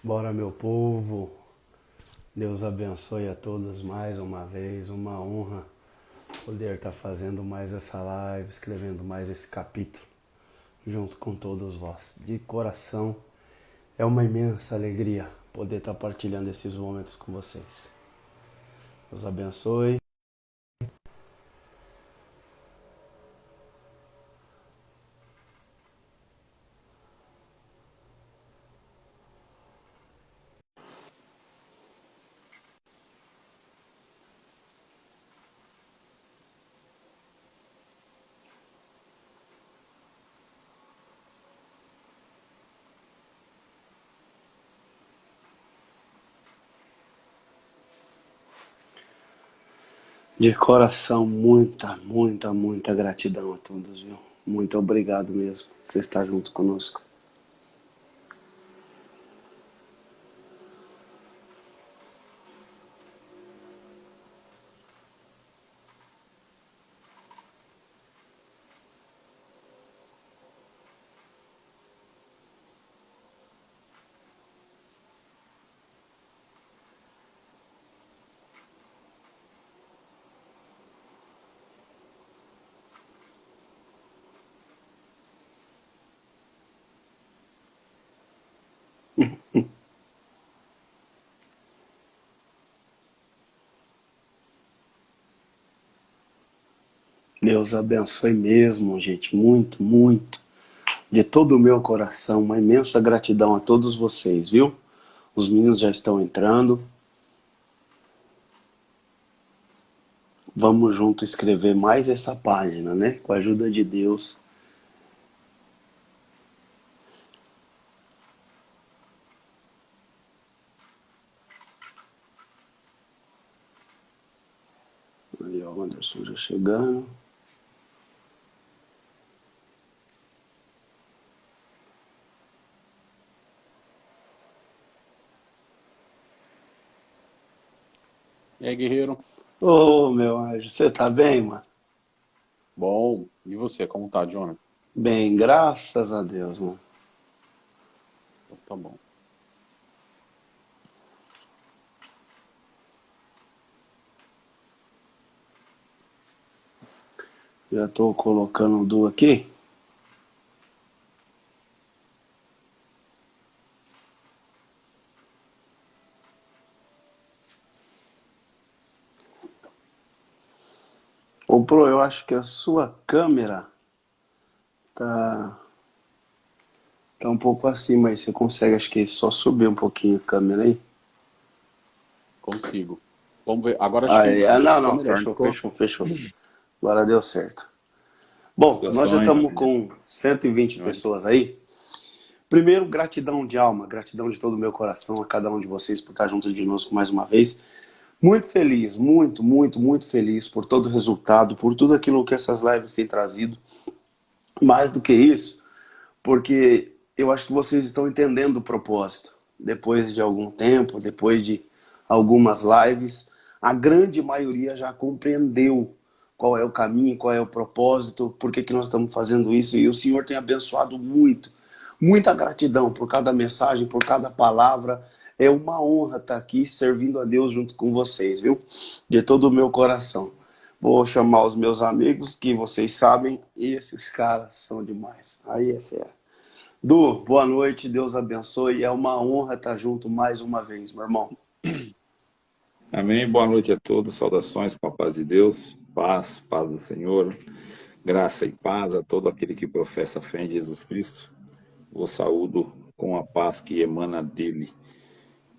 Bora, meu povo. Deus abençoe a todos mais uma vez. Uma honra poder estar fazendo mais essa live, escrevendo mais esse capítulo, junto com todos vós. De coração, é uma imensa alegria poder estar partilhando esses momentos com vocês. Deus abençoe. De coração, muita gratidão a todos, viu? Muito obrigado mesmo por você estar junto conosco. Deus abençoe mesmo, gente. Muito. De todo o meu coração, uma imensa gratidão a todos vocês, viu? Os meninos já estão entrando. Vamos junto escrever mais essa página, né? Com a ajuda de Deus. Aí, ó, o Anderson já chegando. E aí, guerreiro? Ô, meu anjo, você tá bem, mano? Bom. E você, como tá, Jonathan? Bem, graças a Deus, mano. Então tá bom. Já tô colocando o Du aqui. Ô, Pro, eu acho que a sua câmera tá, tá um pouco acima aí. Você consegue, acho que só subir um pouquinho a câmera aí? Consigo. Vamos ver. Agora Aí, acho que ficou não, melhor, não ficou? fechou. Agora deu certo. Bom, nós já Situações, estamos com 120 Não é? pessoas aí. Primeiro, gratidão de alma, gratidão de todo o meu coração a cada um de vocês por estar junto de nós mais uma vez. Muito feliz, muito feliz por todo o resultado, por tudo aquilo que essas lives têm trazido. Mais do que isso, porque eu acho que vocês estão entendendo o propósito. Depois de algum tempo, depois de algumas lives, a grande maioria já compreendeu qual é o caminho, qual é o propósito, por que nós estamos fazendo isso. E o Senhor tem abençoado muito. Muita gratidão por cada mensagem, por cada palavra. É uma honra estar aqui servindo a Deus junto com vocês, viu? De todo o meu coração. Vou chamar os meus amigos, que vocês sabem, e esses caras são demais. Aí é fera. Du, boa noite, Deus abençoe. É uma honra estar junto mais uma vez, meu irmão. amém. Boa noite a todos. Saudações com a paz de Deus. Paz do Senhor. Graça e paz a todo aquele que professa a fé em Jesus Cristo. Vos saúdo com a paz que emana dele.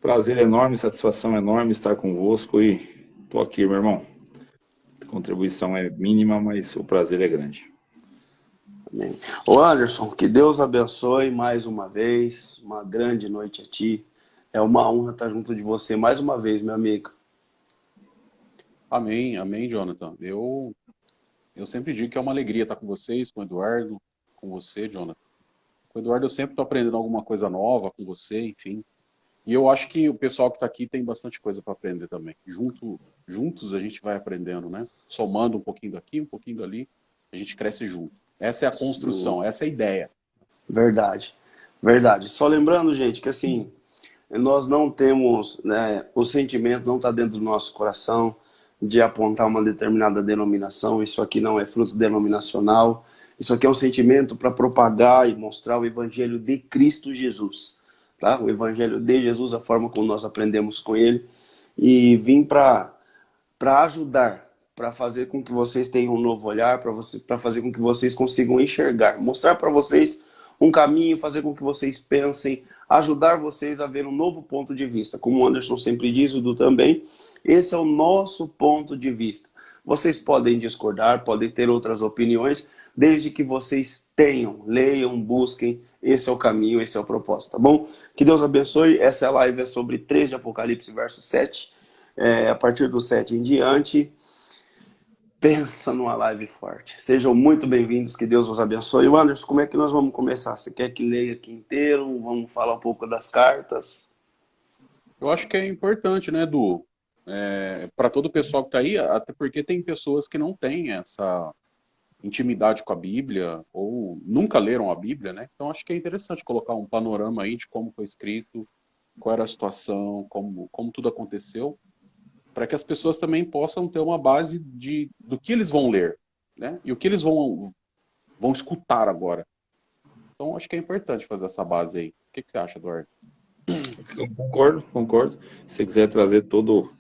Prazer enorme, satisfação enorme estar convosco e tô aqui, meu irmão. A contribuição é mínima, mas o prazer é grande. Amém. Ô Anderson, que Deus abençoe mais uma vez. Uma grande noite a ti. É uma honra estar junto de você mais uma vez, meu amigo. Amém, Jonathan. Eu sempre digo que é uma alegria estar com vocês, com o Eduardo, com você, Jonathan. Com o Eduardo eu sempre estou aprendendo alguma coisa nova com você, enfim. E eu acho que o pessoal que está aqui tem bastante coisa para aprender também. Juntos a gente vai aprendendo, né? Somando um pouquinho daqui, um pouquinho dali, a gente cresce junto. Essa é a construção, essa é a ideia. Verdade, verdade. Só lembrando, gente, que assim, nós não temos, né, o sentimento não está dentro do nosso coração de apontar uma determinada denominação. Isso aqui não é fruto denominacional. Isso aqui é um sentimento para propagar e mostrar o Evangelho de Cristo Jesus. Tá? O Evangelho de Jesus, a forma como nós aprendemos com ele. E vim para ajudar, para fazer com que vocês tenham um novo olhar, para fazer com que vocês consigam enxergar. Mostrar para vocês um caminho, fazer com que vocês pensem, ajudar vocês a ver um novo ponto de vista. Como o Anderson sempre diz, o Du também, esse é o nosso ponto de vista. Vocês podem discordar, podem ter outras opiniões, desde que vocês tenham, leiam, busquem. Esse é o caminho, esse é o propósito, tá bom? Que Deus abençoe. Essa live é sobre 3 de Apocalipse, verso 7. A partir do 7 em diante, pensa numa live forte. Sejam muito bem-vindos, que Deus os abençoe. O Anderson, como é que nós vamos começar? Você quer que leia aqui inteiro? Vamos falar um pouco das cartas? Eu acho que é importante, né, Edu? Para todo o pessoal que está aí, até porque tem pessoas que não têm essa intimidade com a Bíblia, ou nunca leram a Bíblia, né? Então acho que é interessante colocar um panorama aí de como foi escrito, qual era a situação, como tudo aconteceu, para que as pessoas também possam ter uma base do que eles vão ler, né? E o que eles vão escutar agora. Então acho que é importante fazer essa base aí. O que você acha, Eduardo? Eu concordo. Se você quiser trazer todo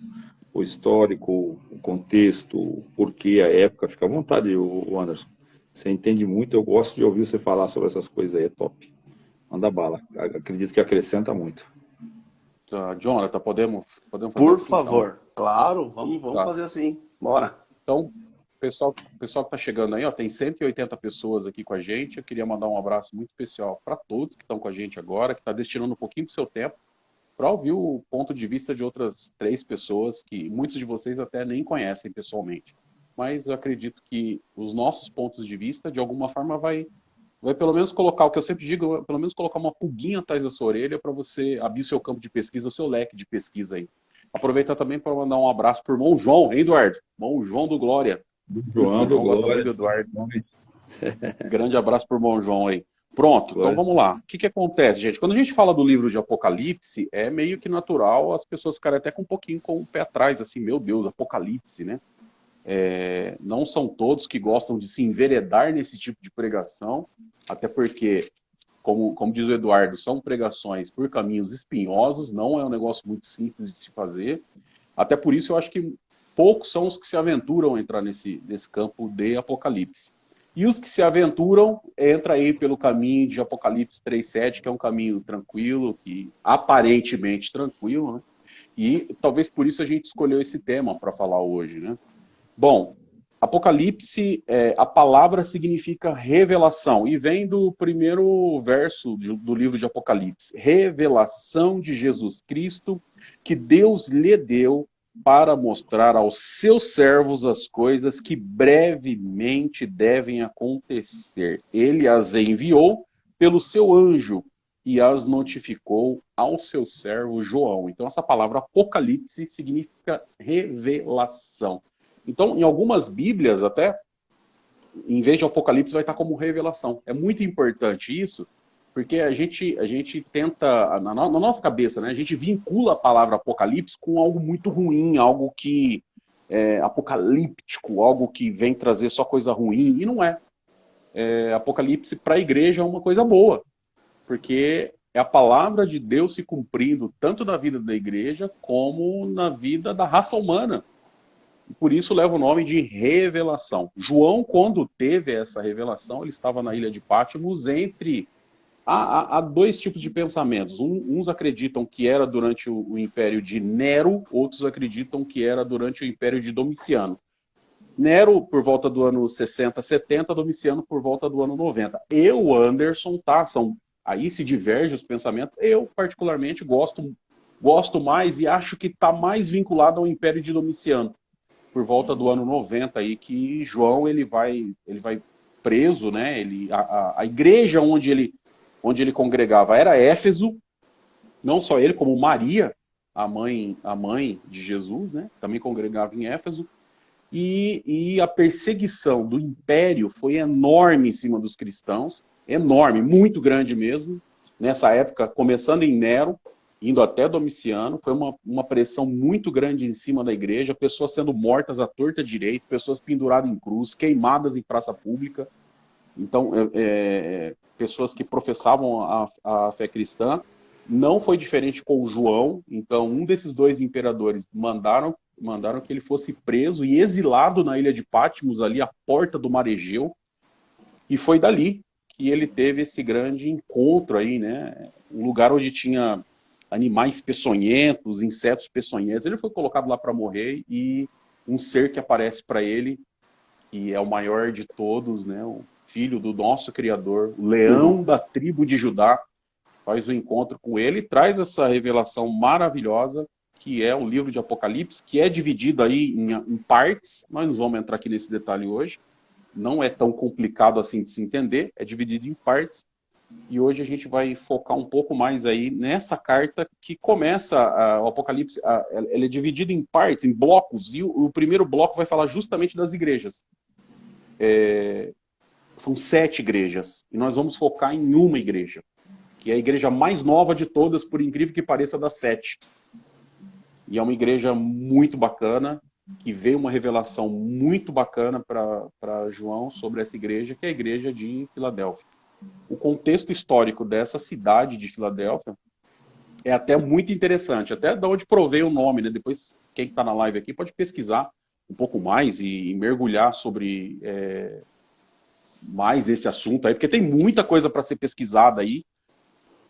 o histórico, o contexto, o porquê, a época, fica à vontade, o Anderson. Você entende muito, eu gosto de ouvir você falar sobre essas coisas aí, é top. Manda bala. Acredito que acrescenta muito. Jonathan, podemos fazer Por assim, favor. então? Claro, vamos Tá. fazer assim. Bora. Então, pessoal que está chegando aí, ó, tem 180 pessoas aqui com a gente. Eu queria mandar um abraço muito especial para todos que estão com a gente agora, que está destinando um pouquinho do seu tempo para ouvir o ponto de vista de outras 3 pessoas que muitos de vocês até nem conhecem pessoalmente. Mas eu acredito que os nossos pontos de vista, de alguma forma, vai pelo menos colocar, o que eu sempre digo, pelo menos colocar uma pulguinha atrás da sua orelha para você abrir seu campo de pesquisa, o seu leque de pesquisa aí. Aproveita também para mandar um abraço para o irmão João, hein, Eduardo? Irmão João do Glória. João do Glória. Do Eduardo. Grande abraço para o irmão João aí. Pronto, então vamos lá. O que acontece, gente? Quando a gente fala do livro de Apocalipse, é meio que natural as pessoas ficarem até com um pouquinho com o pé atrás, assim, meu Deus, Apocalipse, né? Não são todos que gostam de se enveredar nesse tipo de pregação, até porque, como diz o Eduardo, são pregações por caminhos espinhosos, não é um negócio muito simples de se fazer. Até por isso eu acho que poucos são os que se aventuram a entrar nesse campo de Apocalipse. E os que se aventuram, entra aí pelo caminho de Apocalipse 3:7, que é um caminho tranquilo, que aparentemente tranquilo, né? E talvez por isso a gente escolheu esse tema para falar hoje, né? Bom, Apocalipse, a palavra significa revelação, e vem do primeiro verso do livro de Apocalipse. Revelação de Jesus Cristo, que Deus lhe deu para mostrar aos seus servos as coisas que brevemente devem acontecer. Ele as enviou pelo seu anjo e as notificou ao seu servo João. Então essa palavra Apocalipse significa revelação. Então, em algumas Bíblias até, em vez de Apocalipse, vai estar como revelação. É muito importante isso, porque a gente tenta, na nossa cabeça, né, a gente vincula a palavra Apocalipse com algo muito ruim, algo que é apocalíptico, algo que vem trazer só coisa ruim, e não é. Apocalipse para a igreja é uma coisa boa, porque é a palavra de Deus se cumprindo tanto na vida da igreja como na vida da raça humana. Por isso leva o nome de revelação. João, quando teve essa revelação, ele estava na ilha de Patmos entre... Há 2 tipos de pensamentos. Uns acreditam que era durante o império de Nero, outros acreditam que era durante o império de Domiciano. Nero por volta do ano 60, 70, Domiciano por volta do ano 90. Anderson, tá? Aí se divergem os pensamentos. Eu, particularmente, gosto mais e acho que está mais vinculado ao império de Domiciano. Por volta do ano 90 aí, que João ele vai preso, né? A igreja onde ele congregava era Éfeso, não só ele, como Maria, a mãe de Jesus, né? Também congregava em Éfeso. E a perseguição do império foi enorme em cima dos cristãos, enorme, muito grande mesmo, nessa época, começando em Nero, indo até Domiciano. Foi uma pressão muito grande em cima da igreja, pessoas sendo mortas à torta e à direita, pessoas penduradas em cruz, queimadas em praça pública. Então, pessoas que professavam a fé cristã. Não foi diferente com o João. Então, um desses dois imperadores mandaram que ele fosse preso e exilado na ilha de Patmos, ali à porta do mar Egeu. E foi dali que ele teve esse grande encontro aí, né? Um lugar onde tinha animais peçonhentos, insetos peçonhentos. Ele foi colocado lá para morrer, e um ser que aparece para ele, que é o maior de todos, né? O filho do nosso Criador, o leão da tribo de Judá, faz o encontro com ele e traz essa revelação maravilhosa, que é o livro de Apocalipse, que é dividido aí em partes. Nós não vamos entrar aqui nesse detalhe hoje. Não é tão complicado assim de se entender, é dividido em partes. E hoje a gente vai focar um pouco mais aí nessa carta que começa o Apocalipse. Ele é dividido em partes, em blocos, e o primeiro bloco vai falar justamente das igrejas. São 7 igrejas, e nós vamos focar em uma igreja, que é a igreja mais nova de todas, por incrível que pareça, das 7. E é uma igreja muito bacana, que veio uma revelação muito bacana para João sobre essa igreja, que é a igreja de Filadélfia. O contexto histórico dessa cidade de Filadélfia é até muito interessante, até de onde provém o nome, né? Depois, quem está na live aqui pode pesquisar um pouco mais e mergulhar sobre mais esse assunto aí, porque tem muita coisa para ser pesquisada aí.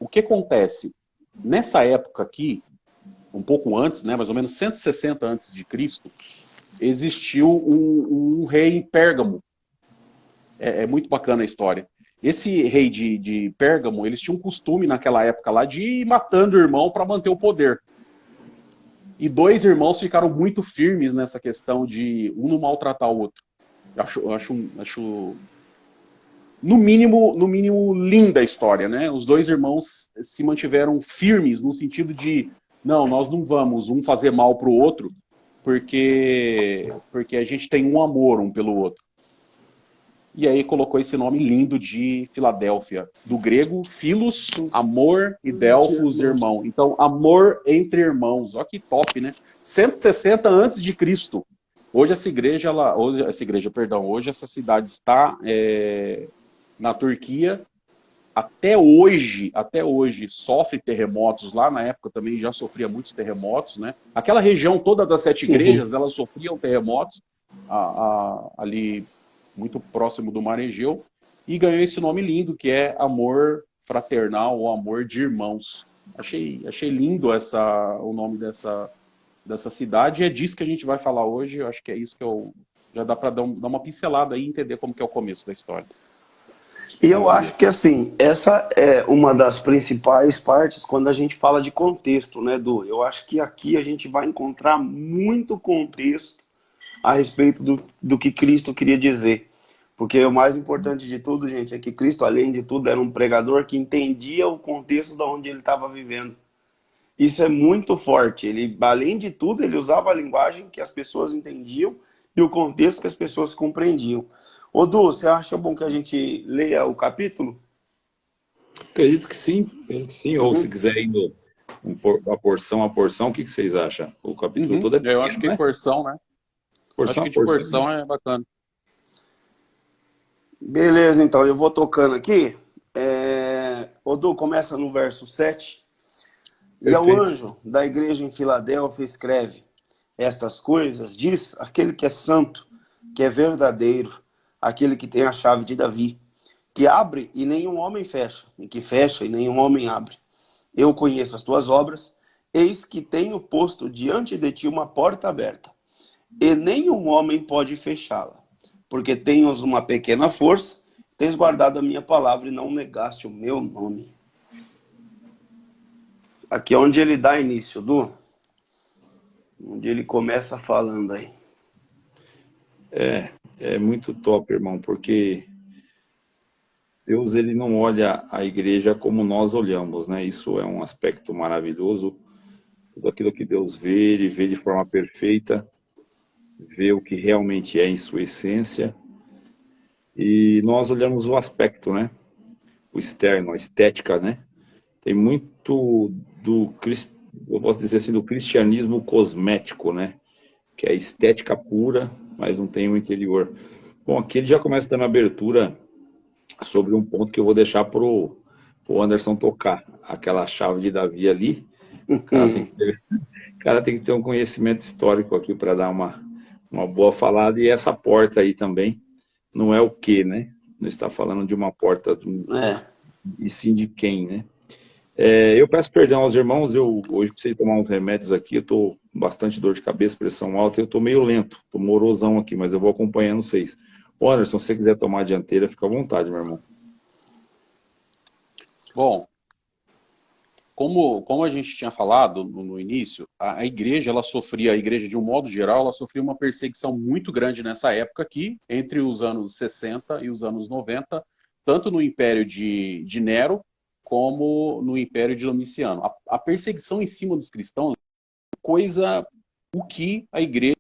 O que acontece? Nessa época aqui, um pouco antes, né, mais ou menos 160 antes de Cristo, existiu um rei em Pérgamo. É muito bacana a história. Esse rei de Pérgamo, eles tinham um costume naquela época lá de ir matando o irmão para manter o poder. E 2 irmãos ficaram muito firmes nessa questão de um não maltratar o outro. Acho no mínimo linda a história, né? Os 2 irmãos se mantiveram firmes no sentido de, não, nós não vamos um fazer mal para o outro, porque a gente tem um amor um pelo outro. E aí colocou esse nome lindo de Filadélfia, do grego philos, amor, e delphos, irmão. Então, amor entre irmãos. Olha que top, né? 160 antes de Cristo. Hoje hoje essa cidade está na Turquia. Até hoje sofre terremotos. Lá na época também já sofria muitos terremotos, né? Aquela região toda das 7 igrejas, elas sofriam terremotos ali muito próximo do Mar Egeu, e ganhou esse nome lindo, que é amor fraternal, ou amor de irmãos. Achei lindo o nome dessa cidade, e é disso que a gente vai falar hoje. Eu acho que é isso que já dá para dar uma pincelada aí e entender como que é o começo da história. E eu acho que, assim, essa é uma das principais partes quando a gente fala de contexto, né, Du? Eu acho que aqui a gente vai encontrar muito contexto a respeito do que Cristo queria dizer. Porque o mais importante de tudo, gente, é que Cristo, além de tudo, era um pregador que entendia o contexto de onde ele estava vivendo. Isso é muito forte. Ele, além de tudo, ele usava a linguagem que as pessoas entendiam e o contexto que as pessoas compreendiam. Ô Du, você acha bom que a gente leia o capítulo? Acredito que sim, ou se quiser indo a porção, o que vocês acham? O capítulo todo é pequeno, eu acho que né? porção, né? Porção acho que de porção é bacana. Beleza, então, eu vou tocando aqui. Ô Du, começa no verso 7. E ao anjo da igreja em Filadélfia escreve: estas coisas diz aquele que é santo, que é verdadeiro, aquele que tem a chave de Davi, que abre e nenhum homem fecha, e que fecha e nenhum homem abre. Eu conheço as tuas obras, eis que tenho posto diante de ti uma porta aberta, e nenhum homem pode fechá-la, porque tens uma pequena força, tens guardado a minha palavra e não negaste o meu nome. Aqui é onde ele dá início, Du. Onde ele começa falando aí. É muito top, irmão, porque Deus, ele não olha a igreja como nós olhamos, né? Isso é um aspecto maravilhoso. Tudo aquilo que Deus vê, ele vê de forma perfeita, vê o que realmente é em sua essência. E nós olhamos o aspecto, né? O externo, a estética, né? eu posso dizer assim, do cristianismo cosmético, né? Que é estética pura, mas não tem o interior. Bom, aqui ele já começa dando abertura sobre um ponto que eu vou deixar pro Anderson tocar. Aquela chave de Davi ali, o cara tem que ter, o cara tem que ter um conhecimento histórico aqui para dar uma boa falada. E essa porta aí também não é o quê, né? Não está falando de uma porta, É. e sim de quem, né? Eu peço perdão aos irmãos, eu hoje preciso tomar uns remédios aqui, eu tô com bastante dor de cabeça, pressão alta, eu tô meio lento, tô morosão aqui, mas eu vou acompanhando vocês. Ô, Anderson, se você quiser tomar a dianteira, fica à vontade, meu irmão. Bom, como a gente tinha falado no início, a igreja, a igreja de um modo geral, ela sofria uma perseguição muito grande nessa época aqui, entre os anos 60 e os anos 90, tanto no Império de Nero, como no Império de Domiciano. A perseguição em cima dos cristãos, coisa o que a igreja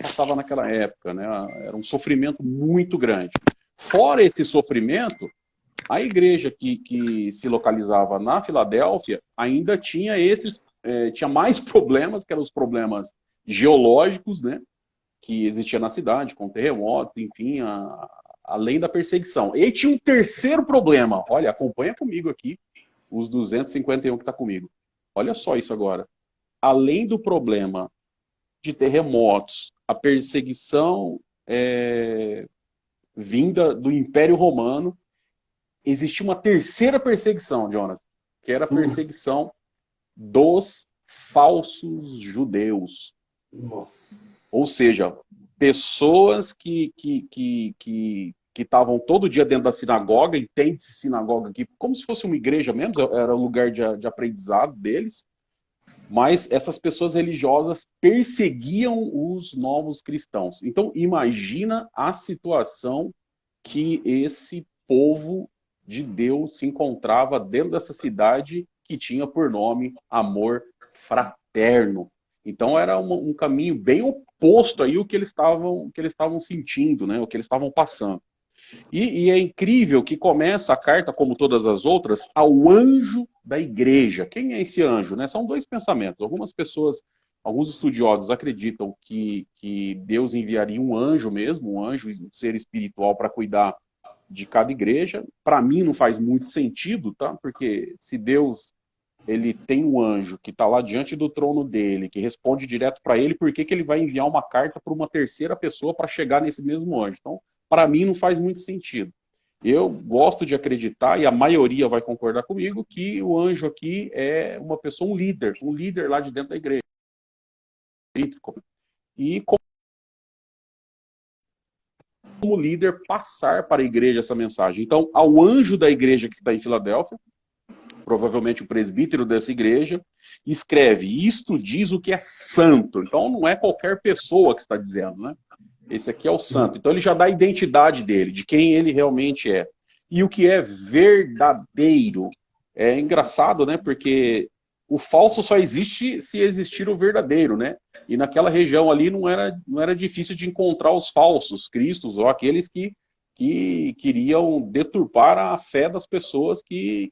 passava naquela época, né? Era um sofrimento muito grande. Fora esse sofrimento, a igreja que se localizava na Filadélfia ainda tinha tinha mais problemas, que eram os problemas geológicos, né, que existia na cidade, com terremotos, enfim, além da perseguição. E tinha um terceiro problema. Olha, acompanha comigo aqui, os 251 que está comigo. Olha só isso agora. Além do problema de terremotos, a perseguição vinda do Império Romano, existia uma terceira perseguição, Jonathan, que era a perseguição dos falsos judeus. Nossa. Ou seja, pessoas que estavam todo dia dentro da sinagoga, entende-se sinagoga aqui, como se fosse uma igreja mesmo, era o lugar de aprendizado deles, mas essas pessoas religiosas perseguiam os novos cristãos. Então, imagina a situação que esse povo de Deus se encontrava dentro dessa cidade que tinha por nome Amor Fraterno. Então era um caminho bem oposto aí o que eles estavam sentindo, né? O que eles estavam passando. E é incrível que começa a carta, como todas as outras, ao anjo da igreja. Quem é esse anjo? Né? São dois pensamentos. Algumas pessoas, alguns estudiosos acreditam que Deus enviaria um anjo mesmo, um anjo, um ser espiritual para cuidar de cada igreja. Para mim não faz muito sentido, tá? Porque se Deus ele tem um anjo que está lá diante do trono dele, que responde direto para ele, por que ele vai enviar uma carta para uma terceira pessoa para chegar nesse mesmo anjo? Então, para mim não faz muito sentido. Eu gosto de acreditar, e a maioria vai concordar comigo, que o anjo aqui é uma pessoa, um líder lá de dentro da igreja. E como líder passar para a igreja essa mensagem. Então, ao anjo da igreja que está em Filadélfia, provavelmente o presbítero dessa igreja, escreve: isto diz o que é santo. Então não é qualquer pessoa que está dizendo, né? Esse aqui é o santo. Então ele já dá a identidade dele, de quem ele realmente é. E o que é verdadeiro. É engraçado, né? Porque o falso só existe se existir o verdadeiro, né? E naquela região ali não era difícil de encontrar os falsos cristos, ou aqueles que queriam deturpar a fé das pessoas que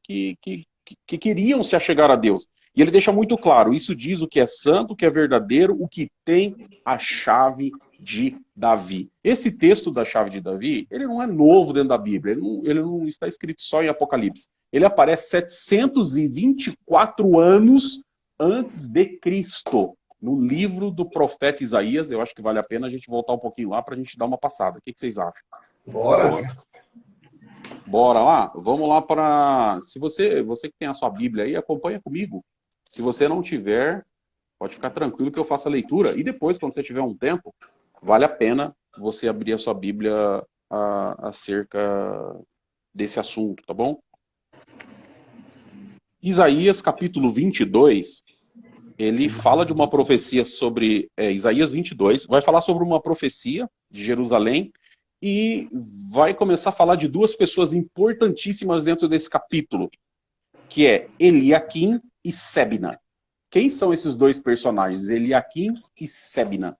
queriam se achegar a Deus. E ele deixa muito claro, isso diz o que é santo, o que é verdadeiro, o que tem a chave de Davi. Esse texto da chave de Davi, ele não é novo dentro da Bíblia, ele não está escrito só em Apocalipse. Ele aparece 724 anos antes de Cristo, no livro do profeta Isaías. Eu acho que vale a pena a gente voltar um pouquinho lá para a gente dar uma passada. O que vocês acham? Bora. Bora lá? Vamos lá para... Se você que tem a sua Bíblia aí, acompanha comigo. Se você não tiver, pode ficar tranquilo que eu faço a leitura. E depois, quando você tiver um tempo, vale a pena você abrir a sua Bíblia acerca desse assunto, tá bom? Isaías, capítulo 22, ele fala de uma profecia sobre... Isaías 22, vai falar sobre uma profecia de Jerusalém, e vai começar a falar de duas pessoas importantíssimas dentro desse capítulo, que é Eliaquim e Sebna. Quem são esses dois personagens? Eliaquim e Sebna.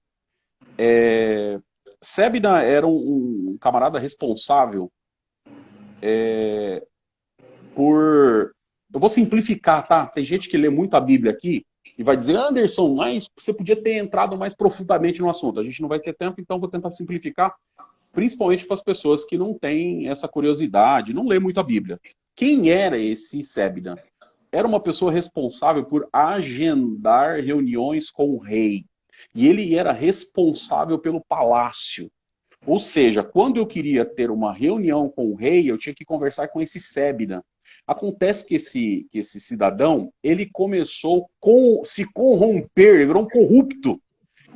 Sebna era um camarada responsável por Eu vou simplificar, tá? Tem gente que lê muito a Bíblia aqui e vai dizer, Anderson, mas você podia ter entrado mais profundamente no assunto. A gente não vai ter tempo, então vou tentar simplificar, principalmente para as pessoas que não têm essa curiosidade, não lê muito a Bíblia. Quem era esse Sébida? Era uma pessoa responsável por agendar reuniões com o rei. E ele era responsável pelo palácio. Ou seja, quando eu queria ter uma reunião com o rei, eu tinha que conversar com esse Sébida. Acontece que esse cidadão, ele começou a se corromper, ele virou um corrupto.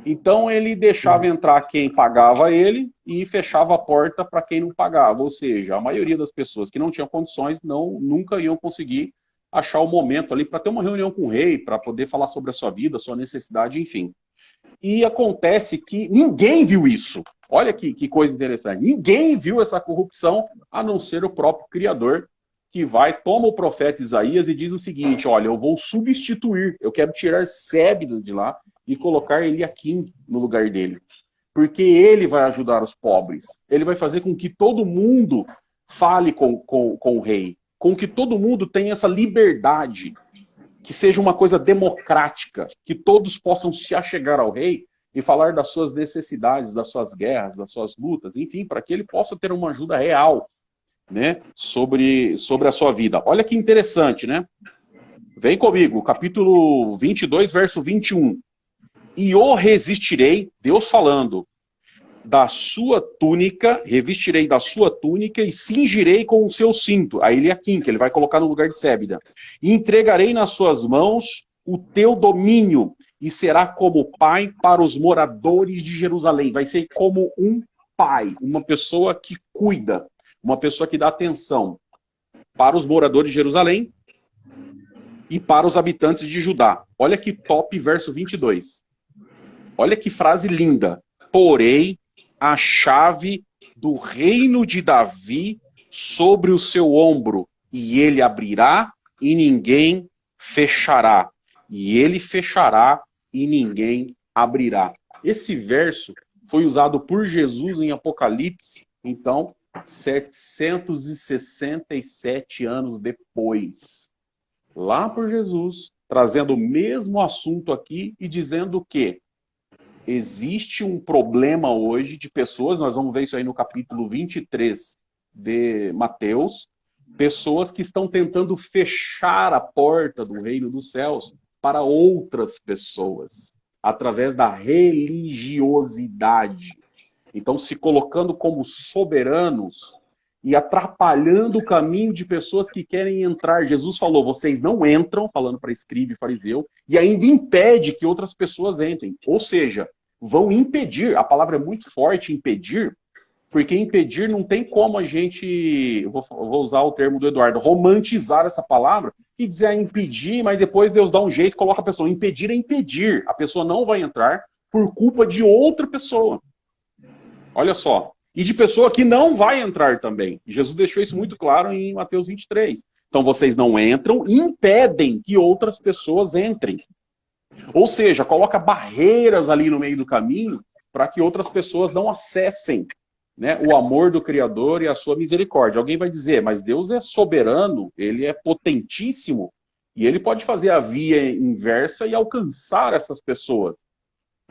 Então ele deixava entrar quem pagava ele e fechava a porta para quem não pagava. Ou seja, a maioria das pessoas que não tinham condições nunca iam conseguir achar o momento ali para ter uma reunião com o rei, para poder falar sobre a sua vida, a sua necessidade, enfim. E acontece que ninguém viu isso. Olha que coisa interessante. Ninguém viu essa corrupção, a não ser o próprio Criador, que toma o profeta Isaías e diz o seguinte, olha, eu vou substituir, eu quero tirar Sébida de lá e colocar Eliaquim no lugar dele. Porque ele vai ajudar os pobres. Ele vai fazer com que todo mundo fale com o rei. Com que todo mundo tenha essa liberdade. Que seja uma coisa democrática. Que todos possam se achegar ao rei e falar das suas necessidades, das suas guerras, das suas lutas, enfim, para que ele possa ter uma ajuda real, né, sobre a sua vida. Olha que interessante, né? Vem comigo, capítulo 22, verso 21. E o resistirei, Deus falando, da sua túnica, revestirei da sua túnica e cingirei com o seu cinto. A Eliaquim, que ele vai colocar no lugar de Sébida. E entregarei nas suas mãos o teu domínio e será como pai para os moradores de Jerusalém. Vai ser como um pai, uma pessoa que cuida, uma pessoa que dá atenção para os moradores de Jerusalém e para os habitantes de Judá. Olha que top, verso 22. Olha que frase linda. Porém, a chave do reino de Davi sobre o seu ombro, e ele abrirá e ninguém fechará. E ele fechará e ninguém abrirá. Esse verso foi usado por Jesus em Apocalipse, então, 767 anos depois. Lá por Jesus, trazendo o mesmo assunto aqui e dizendo que existe um problema hoje de pessoas, nós vamos ver isso aí no capítulo 23 de Mateus, pessoas que estão tentando fechar a porta do reino dos céus para outras pessoas, através da religiosidade. Então, se colocando como soberanos e atrapalhando o caminho de pessoas que querem entrar. Jesus falou, vocês não entram, falando para escriba e fariseu, e ainda impede que outras pessoas entrem. Ou seja, vão impedir, a palavra é muito forte, impedir, porque impedir não tem como a gente, eu vou usar o termo do Eduardo, romantizar essa palavra e dizer impedir, mas depois Deus dá um jeito e coloca a pessoa. Impedir é impedir, a pessoa não vai entrar por culpa de outra pessoa. Olha só. E de pessoa que não vai entrar também. Jesus deixou isso muito claro em Mateus 23. Então vocês não entram e impedem que outras pessoas entrem. Ou seja, coloca barreiras ali no meio do caminho para que outras pessoas não acessem, né, o amor do Criador e a sua misericórdia. Alguém vai dizer, mas Deus é soberano, ele é potentíssimo e ele pode fazer a via inversa e alcançar essas pessoas.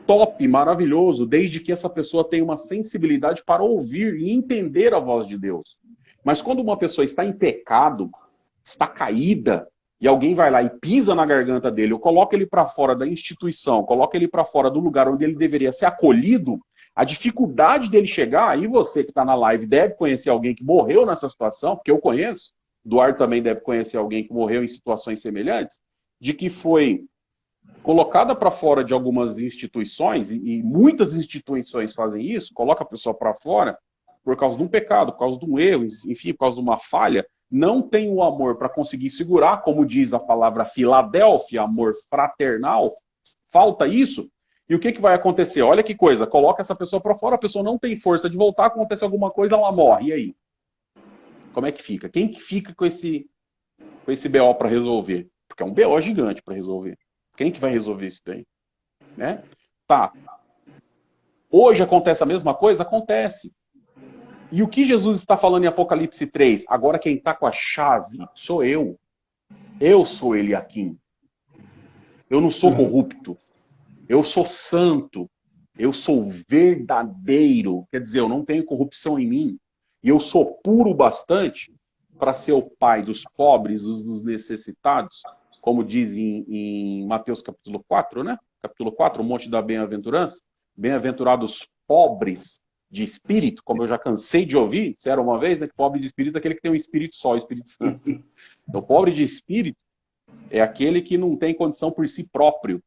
Top, maravilhoso, desde que essa pessoa tenha uma sensibilidade para ouvir e entender a voz de Deus. Mas quando uma pessoa está em pecado, está caída, e alguém vai lá e pisa na garganta dele, ou coloca ele para fora da instituição, coloca ele para fora do lugar onde ele deveria ser acolhido, a dificuldade dele chegar, e você que está na live deve conhecer alguém que morreu nessa situação, porque eu conheço, Eduardo também deve conhecer alguém que morreu em situações semelhantes, de que foi colocada para fora de algumas instituições, e muitas instituições fazem isso, coloca a pessoa para fora por causa de um pecado, por causa de um erro, enfim, por causa de uma falha, não tem o amor para conseguir segurar, como diz a palavra Filadélfia, amor fraternal, falta isso, e o que vai acontecer? Olha que coisa, coloca essa pessoa para fora, a pessoa não tem força de voltar, acontece alguma coisa, ela morre, e aí? Como é que fica? Quem que fica com esse BO para resolver? Porque é um BO gigante para resolver. Quem que vai resolver isso daí? Né? Tá. Hoje acontece a mesma coisa? Acontece. E o que Jesus está falando em Apocalipse 3? Agora quem está com a chave sou eu. Eu sou Eliakim. Eu não sou corrupto. Eu sou santo. Eu sou verdadeiro. Quer dizer, eu não tenho corrupção em mim. E eu sou puro bastante para ser o pai dos pobres, dos necessitados, como diz em Mateus capítulo 4, né? Capítulo 4, o monte da bem-aventurança. Bem-aventurados pobres de espírito, como eu já cansei de ouvir, disseram uma vez, né, que pobre de espírito é aquele que tem um espírito só, o Espírito Santo. Então, pobre de espírito é aquele que não tem condição por si próprio.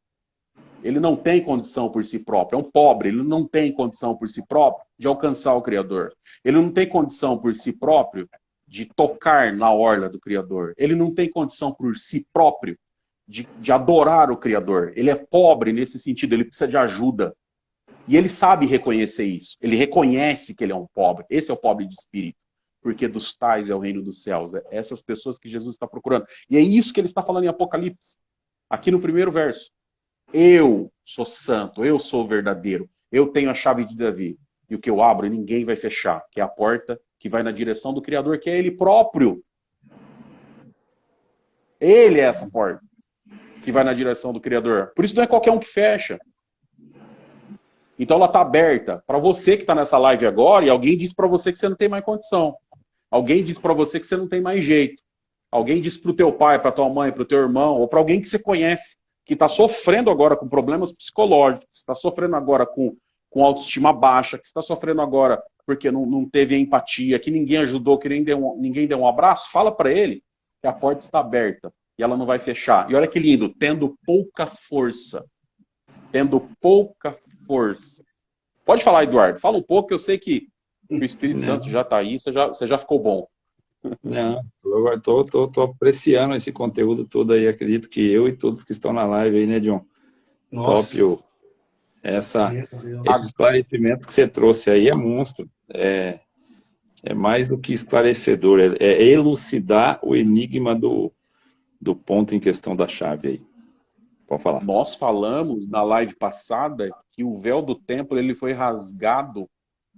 Ele não tem condição por si próprio. É um pobre, ele não tem condição por si próprio de alcançar o Criador. Ele não tem condição por si próprio de tocar na orla do Criador. Ele não tem condição por si próprio de adorar o Criador. Ele é pobre nesse sentido, ele precisa de ajuda. E ele sabe reconhecer isso. Ele reconhece que ele é um pobre. Esse é o pobre de espírito. Porque dos tais é o reino dos céus. É essas pessoas que Jesus está procurando. E é isso que ele está falando em Apocalipse. Aqui no primeiro verso. Eu sou santo, eu sou verdadeiro. Eu tenho a chave de Davi. E o que eu abro, ninguém vai fechar. Que é a porta que vai na direção do Criador, que é ele próprio. Ele é essa porta que vai na direção do Criador. Por isso não é qualquer um que fecha. Então ela está aberta para você que está nessa live agora e alguém diz para você que você não tem mais condição. Alguém diz para você que você não tem mais jeito. Alguém diz para o teu pai, para tua mãe, para o teu irmão, ou para alguém que você conhece, que está sofrendo agora com problemas psicológicos, que está sofrendo agora com autoestima baixa, que está sofrendo agora porque não teve empatia, que ninguém ajudou, que ninguém deu um abraço, fala para ele que a porta está aberta e ela não vai fechar. E olha que lindo, tendo pouca força. Tendo pouca força. Pode falar, Eduardo. Fala um pouco, que eu sei que o Espírito Santo já está aí, você já ficou bom. Não, tô apreciando esse conteúdo todo aí. Acredito que eu e todos que estão na live aí, né, John? Nossa. Top, esse esclarecimento que você trouxe aí é monstro. É mais do que esclarecedor, é elucidar o enigma do ponto em questão da chave aí. Pode falar. Nós falamos na live passada que o véu do templo ele foi rasgado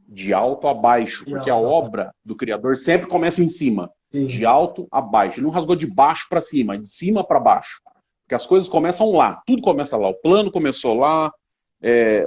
de alto a baixo, porque a obra do Criador sempre começa em cima, de alto a baixo. Ele não rasgou de baixo para cima, de cima para baixo. Porque as coisas começam lá, tudo começa lá. O plano começou lá,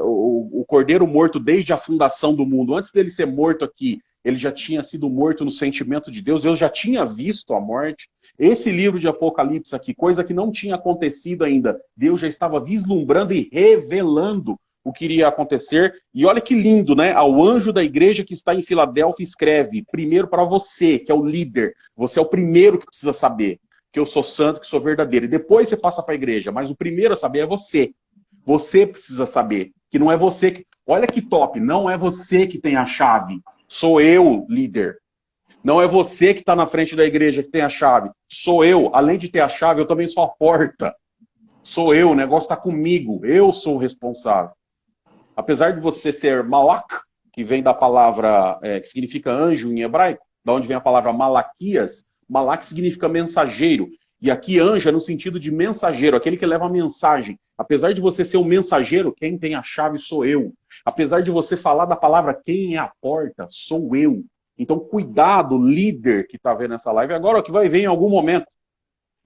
o cordeiro morto desde a fundação do mundo, antes dele ser morto aqui, ele já tinha sido morto no sentimento de Deus, Deus já tinha visto a morte. Esse livro de Apocalipse aqui, coisa que não tinha acontecido ainda, Deus já estava vislumbrando e revelando o que iria acontecer. E olha que lindo, né? Ao anjo da igreja que está em Filadélfia escreve, primeiro para você, que é o líder, você é o primeiro que precisa saber que eu sou santo, que sou verdadeiro. E depois você passa para a igreja, mas o primeiro a saber é você. Você precisa saber que não é você que... Olha que top, não é você que tem a chave. Sou eu, líder. Não é você que está na frente da igreja que tem a chave. Sou eu. Além de ter a chave, eu também sou a porta. Sou eu, o negócio está comigo. Eu sou o responsável. Apesar de você ser malak, que vem da palavra, que significa anjo em hebraico, da onde vem a palavra malaquias, malak significa mensageiro. E aqui anjo é no sentido de mensageiro, aquele que leva a mensagem. Apesar de você ser um mensageiro, quem tem a chave sou eu. Apesar de você falar da palavra quem é a porta, sou eu. Então cuidado, líder que está vendo essa live agora, que vai ver em algum momento.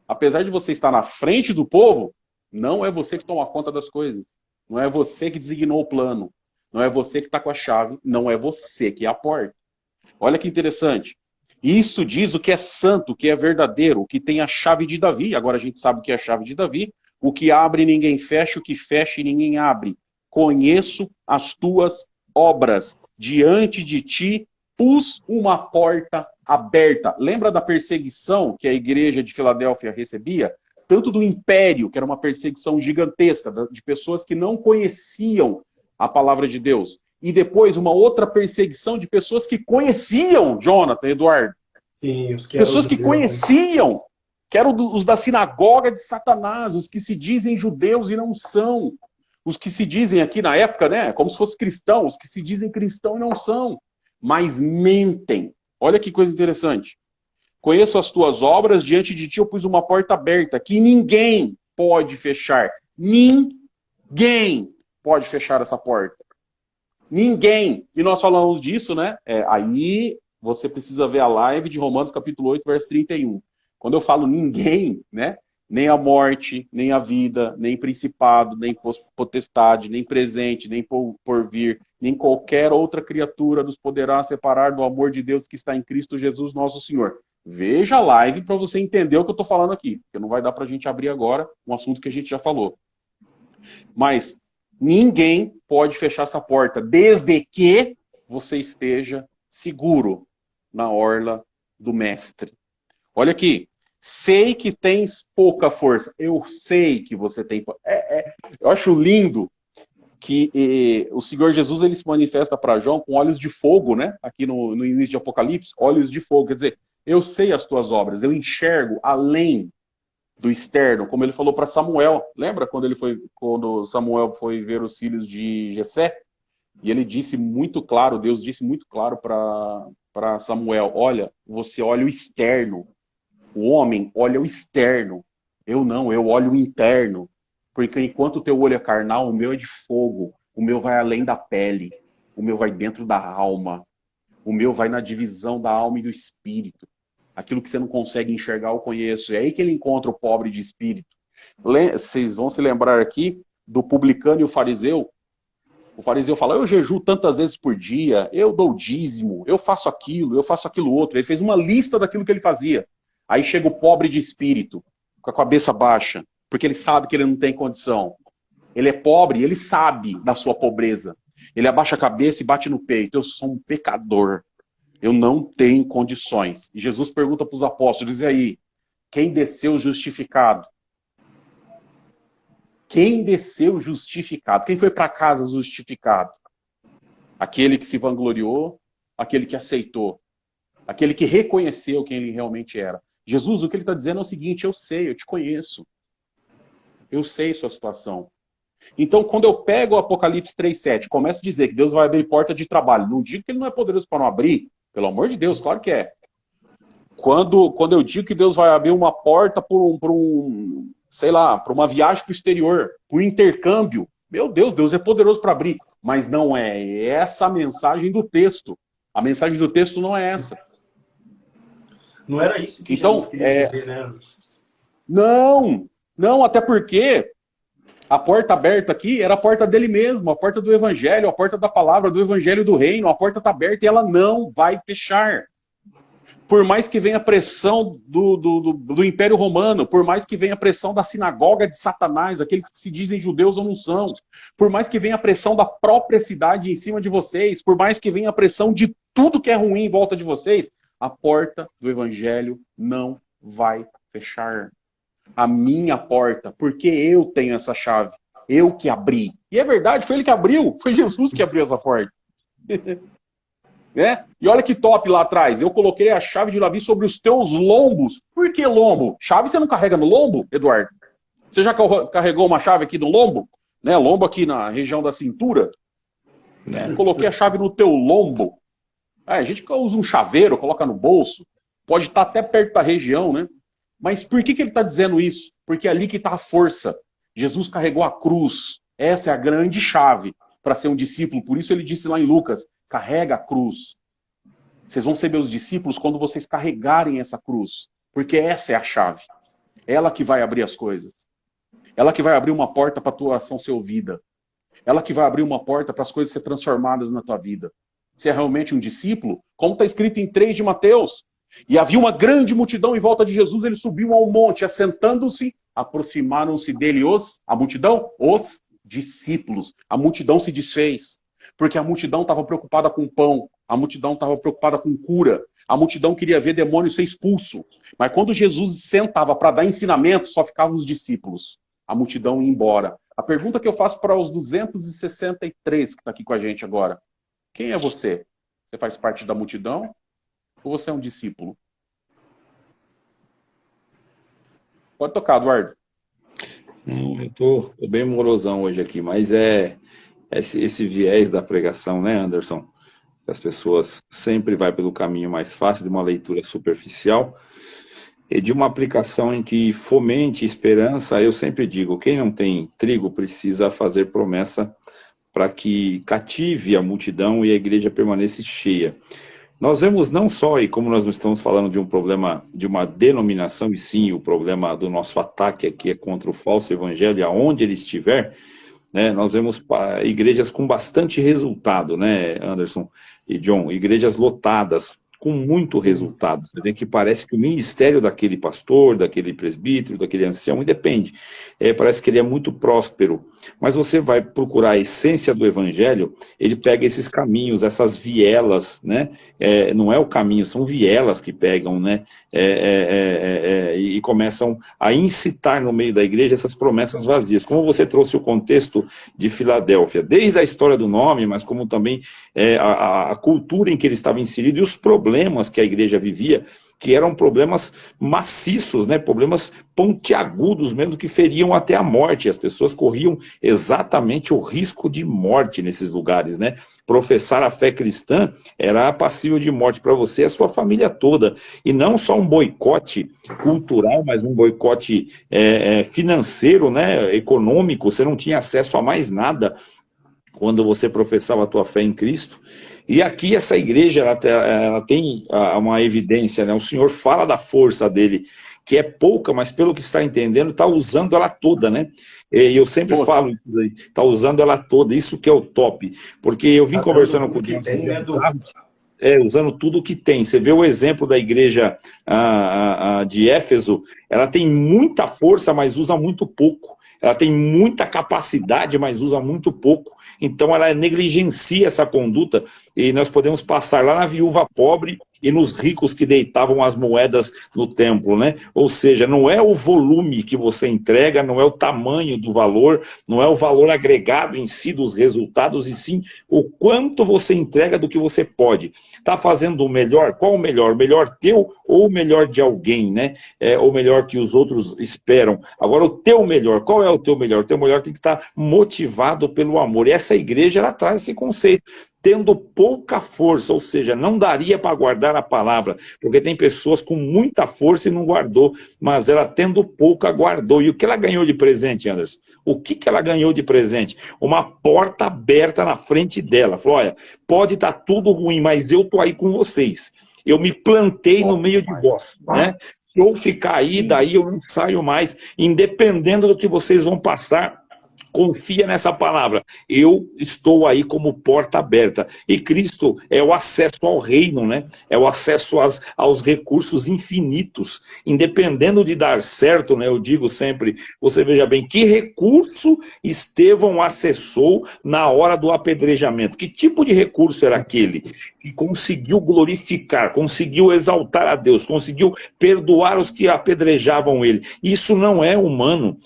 Apesar de você estar na frente do povo, não é você que toma conta das coisas. Não é você que designou o plano. Não é você que está com a chave. Não é você que é a porta. Olha que interessante. Isso diz o que é santo, o que é verdadeiro, o que tem a chave de Davi. Agora a gente sabe o que é a chave de Davi. O que abre ninguém fecha, o que fecha e ninguém abre. Conheço as tuas obras. Diante de ti pus uma porta aberta. Lembra da perseguição que a igreja de Filadélfia recebia? Tanto do império, que era uma perseguição gigantesca, de pessoas que não conheciam a palavra de Deus. E depois uma outra perseguição de pessoas que conheciam, Jonathan, Eduardo. Sim, os que pessoas que conheciam, que eram os da sinagoga de Satanás, os que se dizem judeus e não são. Os que se dizem aqui na época, né, como se fossem cristãos, os que se dizem cristãos e não são. Mas mentem. Olha que coisa interessante. Conheço as tuas obras, diante de ti eu pus uma porta aberta, que ninguém pode fechar. Ninguém pode fechar essa porta. Ninguém. E nós falamos disso, né? Aí você precisa ver a live de Romanos capítulo 8, verso 31. Quando eu falo ninguém, né? Nem a morte, nem a vida, nem principado, nem potestade, nem presente, nem porvir, nem qualquer outra criatura nos poderá separar do amor de Deus que está em Cristo Jesus nosso Senhor. Veja a live para você entender o que eu estou falando aqui, porque não vai dar para a gente abrir agora um assunto que a gente já falou. Mas ninguém pode fechar essa porta, desde que você esteja seguro na orla do Mestre. Olha aqui. Sei que tens pouca força. Eu sei que você tem. Eu acho lindo que o Senhor Jesus ele se manifesta para João com olhos de fogo, né? Aqui no início de Apocalipse, olhos de fogo. Quer dizer, eu sei as tuas obras, eu enxergo além do externo, como ele falou para Samuel. Lembra quando Samuel foi ver os filhos de Jessé? E ele disse muito claro, Deus disse muito claro para Samuel: olha, você olha o externo. O homem olha o externo. Eu não, eu olho o interno. Porque enquanto o teu olho é carnal, o meu é de fogo. O meu vai além da pele. O meu vai dentro da alma. O meu vai na divisão da alma e do espírito. Aquilo que você não consegue enxergar, eu conheço. É aí que ele encontra o pobre de espírito. Vocês vão se lembrar aqui do publicano e o fariseu. O fariseu fala: eu jejuo tantas vezes por dia, eu dou dízimo, eu faço aquilo outro. Ele fez uma lista daquilo que ele fazia. Aí chega o pobre de espírito, com a cabeça baixa, porque ele sabe que ele não tem condição. Ele é pobre, ele sabe da sua pobreza. Ele abaixa a cabeça e bate no peito: eu sou um pecador, eu não tenho condições. E Jesus pergunta para os apóstolos: e aí, quem desceu justificado? Quem desceu justificado? Quem foi para casa justificado? Aquele que se vangloriou, aquele que aceitou, aquele que reconheceu quem ele realmente era. Jesus, o que ele está dizendo é o seguinte: eu sei, eu te conheço. Eu sei sua situação. Então, quando eu pego o Apocalipse 3,7, começo a dizer que Deus vai abrir porta de trabalho, não digo que ele não é poderoso para não abrir, pelo amor de Deus, claro que é. Quando eu digo que Deus vai abrir uma porta sei lá, para uma viagem para o exterior, para um intercâmbio, meu Deus, Deus é poderoso para abrir. Mas não é essa a mensagem do texto. A mensagem do texto não é essa. Não era isso que então, Jesus queria dizer, né, Anderson? Não, até porque a porta aberta aqui era a porta dele mesmo, a porta do evangelho, a porta da palavra, do evangelho do reino. A porta está aberta e ela não vai fechar. Por mais que venha a pressão do Império Romano, por mais que venha a pressão da sinagoga de Satanás, aqueles que se dizem judeus ou não são, por mais que venha a pressão da própria cidade em cima de vocês, por mais que venha a pressão de tudo que é ruim em volta de vocês, a porta do evangelho não vai fechar. A minha porta, porque eu tenho essa chave, eu que abri. E é verdade, foi ele que abriu, foi Jesus que abriu essa porta. Né? E olha que top lá atrás, eu coloquei a chave de Davi sobre os teus lombos. Por que lombo? Chave você não carrega no lombo, Eduardo? Você já carregou uma chave aqui no lombo? Né? Lombo aqui na região da cintura? Né? Coloquei a chave no teu lombo. A gente usa um chaveiro, coloca no bolso, pode estar até perto da região, né? Mas por que ele está dizendo isso? Porque é ali que está a força. Jesus carregou a cruz. Essa é a grande chave para ser um discípulo. Por isso ele disse lá em Lucas: carrega a cruz. Vocês vão ser meus discípulos quando vocês carregarem essa cruz. Porque essa é a chave. Ela que vai abrir as coisas. Ela que vai abrir uma porta para a tua ação ser ouvida. Ela que vai abrir uma porta para as coisas ser transformadas na tua vida. Se é realmente um discípulo, como está escrito em 3 de Mateus. E havia uma grande multidão em volta de Jesus, ele subiu ao monte, assentando-se, aproximaram-se dele os discípulos. A multidão se desfez, porque a multidão estava preocupada com pão, a multidão estava preocupada com cura, a multidão queria ver demônio ser expulso. Mas quando Jesus sentava para dar ensinamento, só ficavam os discípulos. A multidão ia embora. A pergunta que eu faço para os 263 que está aqui com a gente agora: quem é você? Você faz parte da multidão? Ou você é um discípulo? Pode tocar, Eduardo. Não, eu tô bem morosão hoje aqui, mas é esse viés da pregação, né, Anderson? As pessoas sempre vai pelo caminho mais fácil de uma leitura superficial e de uma aplicação em que fomente esperança. Eu sempre digo, quem não tem trigo precisa fazer promessa para que cative a multidão e a igreja permaneça cheia. Nós vemos não só, e como nós não estamos falando de um problema de uma denominação, e sim o problema do nosso ataque aqui é contra o falso evangelho, aonde ele estiver, né? Nós vemos igrejas com bastante resultado, né, Anderson e John, igrejas lotadas, com muito resultado. Você vê que parece que o ministério daquele pastor, daquele presbítero, daquele ancião, independe. Parece que ele é muito próspero. Mas você vai procurar a essência do evangelho, ele pega esses caminhos, essas vielas, né? Não é o caminho, são vielas que pegam, né? E começam a incitar no meio da igreja essas promessas vazias. Como você trouxe o contexto de Filadélfia, desde a história do nome, mas como também a cultura em que ele estava inserido e os problemas que a igreja vivia, que eram problemas maciços, né? Problemas pontiagudos mesmo, que feriam até a morte. As pessoas corriam exatamente o risco de morte nesses lugares, né? Professar a fé cristã era passível de morte para você e a sua família toda. E não só um boicote cultural, mas um boicote financeiro, né? Econômico. Você não tinha acesso a mais nada quando você professava a tua fé em Cristo. E aqui essa igreja, ela tem uma evidência, né? O Senhor fala da força dele, que é pouca, mas pelo que está entendendo, está usando ela toda, né? E eu sempre falo isso daí, está usando ela toda, isso que é o top. Porque eu vim conversando com o Deus, usando tudo o que tem. Você vê o exemplo da igreja de Éfeso, ela tem muita força, mas usa muito pouco. Ela tem muita capacidade, mas usa muito pouco. Então ela negligencia essa conduta e nós podemos passar lá na viúva pobre e nos ricos que deitavam as moedas no templo, né? Ou seja, não é o volume que você entrega, não é o tamanho do valor, não é o valor agregado em si dos resultados, e sim o quanto você entrega do que você pode. Está fazendo o melhor? Qual o melhor? O melhor teu ou o melhor de alguém, né? Ou melhor que os outros esperam. Agora, o teu melhor, qual é o teu melhor? O teu melhor tem que estar motivado pelo amor. E essa igreja, ela traz esse conceito. Tendo pouca força, ou seja, não daria para guardar a palavra, porque tem pessoas com muita força e não guardou, mas ela tendo pouca guardou. E o que ela ganhou de presente, Anderson? O que ela ganhou de presente? Uma porta aberta na frente dela. Falou, olha, pode estar tudo ruim, mas eu estou aí com vocês. Eu me plantei no meio de vós, né? Se eu ficar aí, daí eu não saio mais, independendo do que vocês vão passar. Confia nessa palavra. Eu estou aí como porta aberta. E Cristo é o acesso ao reino, né? É o acesso aos recursos infinitos. Independendo de dar certo, né? Eu digo sempre, você veja bem, que recurso Estevão acessou na hora do apedrejamento? Que tipo de recurso era aquele? Que conseguiu glorificar, conseguiu exaltar a Deus, conseguiu perdoar os que apedrejavam ele. Isso não é humano.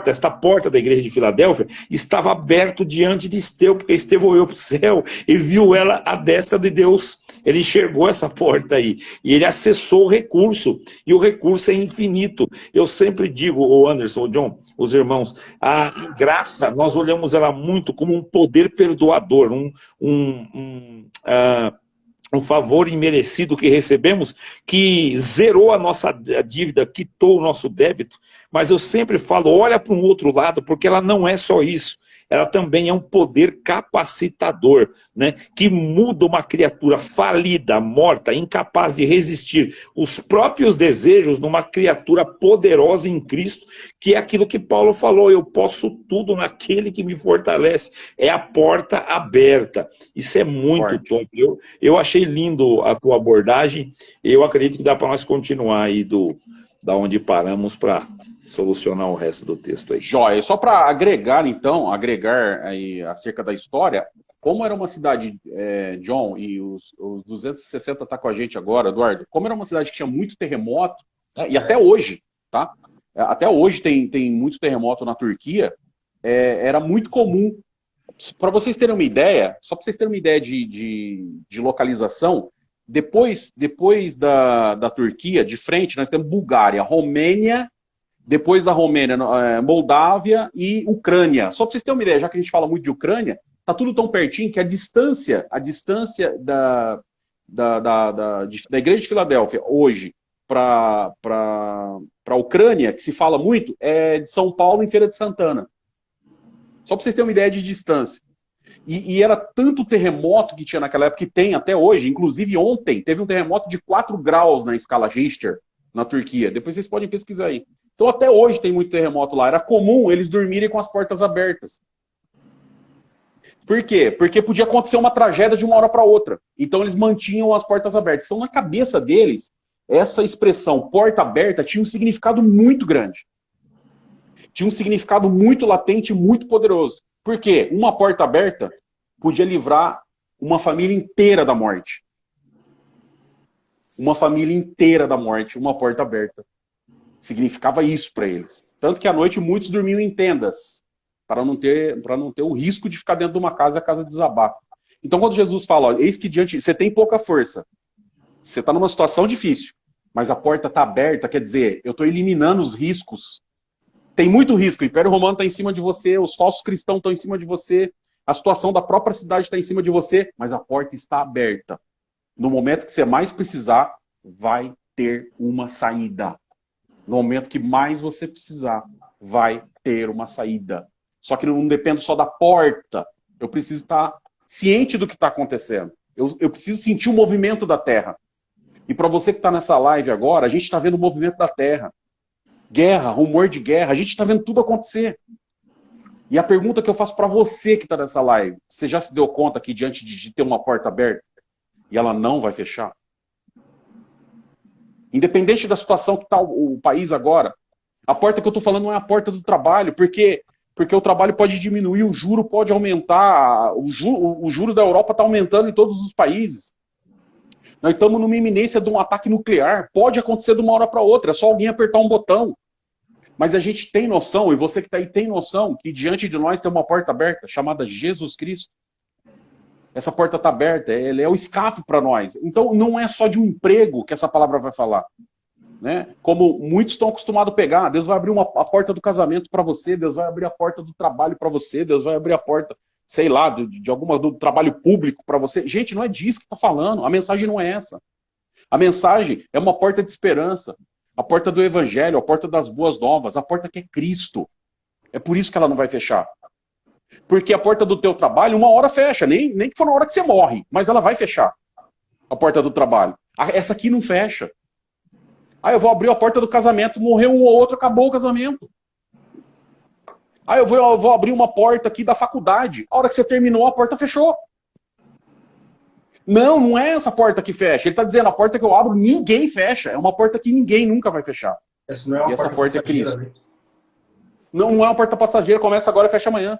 Esta porta da igreja de Filadélfia estava aberto diante de Estevão, porque Estevão olhou para o céu e viu ela à destra de Deus. Ele enxergou essa porta aí e ele acessou o recurso, e o recurso é infinito. Eu sempre digo, o Anderson, o John, os irmãos, a graça, nós olhamos ela muito como um poder perdoador, um favor imerecido que recebemos, que zerou a nossa dívida, quitou o nosso débito. Mas eu sempre falo, olha para um outro lado, porque ela não é só isso. Ela também é um poder capacitador, né? Que muda uma criatura falida, morta, incapaz de resistir os próprios desejos numa criatura poderosa em Cristo, que é aquilo que Paulo falou, eu posso tudo naquele que me fortalece. É a porta aberta. Isso é muito top. Eu achei lindo a tua abordagem, eu acredito que dá para nós continuar aí da onde paramos para solucionar o resto do texto aí. Jóia. Só para agregar, então, aí acerca da história, como era uma cidade, John, e os 260 tá com a gente agora, Eduardo, como era uma cidade que tinha muito terremoto, né, e até hoje, tá? Até hoje tem muito terremoto na Turquia, era muito comum. Para vocês terem uma ideia, só para vocês terem uma ideia de localização, depois da Turquia, de frente, nós temos Bulgária, Romênia. Depois da Romênia, Moldávia e Ucrânia. Só para vocês terem uma ideia, já que a gente fala muito de Ucrânia, tá tudo tão pertinho que a distância da igreja de Filadélfia hoje para a Ucrânia, que se fala muito, é de São Paulo em Feira de Santana. Só para vocês terem uma ideia de distância. E era tanto terremoto que tinha naquela época, que tem até hoje. Inclusive ontem teve um terremoto de 4 graus na escala Richter, na Turquia. Depois vocês podem pesquisar aí. Então até hoje tem muito terremoto lá. Era comum eles dormirem com as portas abertas. Por quê? Porque podia acontecer uma tragédia de uma hora para outra. Então eles mantinham as portas abertas. Então na cabeça deles, essa expressão porta aberta tinha um significado muito grande. Tinha um significado muito latente, muito poderoso. Por quê? Uma porta aberta podia livrar uma família inteira da morte. Uma família inteira da morte, uma porta aberta. Significava isso para eles. Tanto que à noite muitos dormiam em tendas, para não ter o risco de ficar dentro de uma casa e a casa desabar. Então quando Jesus fala, ó, eis que diante, você tem pouca força, você está numa situação difícil, mas a porta está aberta, quer dizer, eu estou eliminando os riscos. Tem muito risco, o Império Romano está em cima de você, os falsos cristãos estão em cima de você, a situação da própria cidade está em cima de você, mas a porta está aberta. No momento que você mais precisar, vai ter uma saída. No momento que mais você precisar, vai ter uma saída. Só que não depende só da porta. Eu preciso estar ciente do que está acontecendo. Eu preciso sentir o movimento da Terra. E para você que está nessa live agora, a gente está vendo o movimento da Terra. Guerra, rumor de guerra, a gente está vendo tudo acontecer. E a pergunta que eu faço para você que está nessa live, você já se deu conta que diante de ter uma porta aberta e ela não vai fechar? Independente da situação que está o país agora, a porta que eu estou falando não é a porta do trabalho, porque o trabalho pode diminuir, o juro pode aumentar, o juro da Europa está aumentando em todos os países. Nós estamos numa iminência de um ataque nuclear, pode acontecer de uma hora para outra, é só alguém apertar um botão. Mas a gente tem noção, e você que está aí tem noção, que diante de nós tem uma porta aberta, chamada Jesus Cristo. Essa porta está aberta, ele é o escape para nós. Então não é só de um emprego que essa palavra vai falar. Né? Como muitos estão acostumados a pegar, Deus vai abrir a porta do casamento para você, Deus vai abrir a porta do trabalho para você, Deus vai abrir a porta, sei lá, do trabalho público para você. Gente, não é disso que está falando, a mensagem não é essa. A mensagem é uma porta de esperança, a porta do evangelho, a porta das boas novas, a porta que é Cristo. É por isso que ela não vai fechar. Porque a porta do teu trabalho, uma hora fecha, nem que for na hora que você morre, mas ela vai fechar. A porta do trabalho. Essa aqui não fecha. Eu vou abrir a porta do casamento, morreu um ou outro, acabou o casamento. Eu vou abrir uma porta aqui da faculdade. A hora que você terminou, a porta fechou. Não é essa porta que fecha. Ele está dizendo, a porta que eu abro, ninguém fecha. É uma porta que ninguém nunca vai fechar. Essa não é uma e essa porta é Cristo. Né? Não é uma porta passageira, começa agora e fecha amanhã.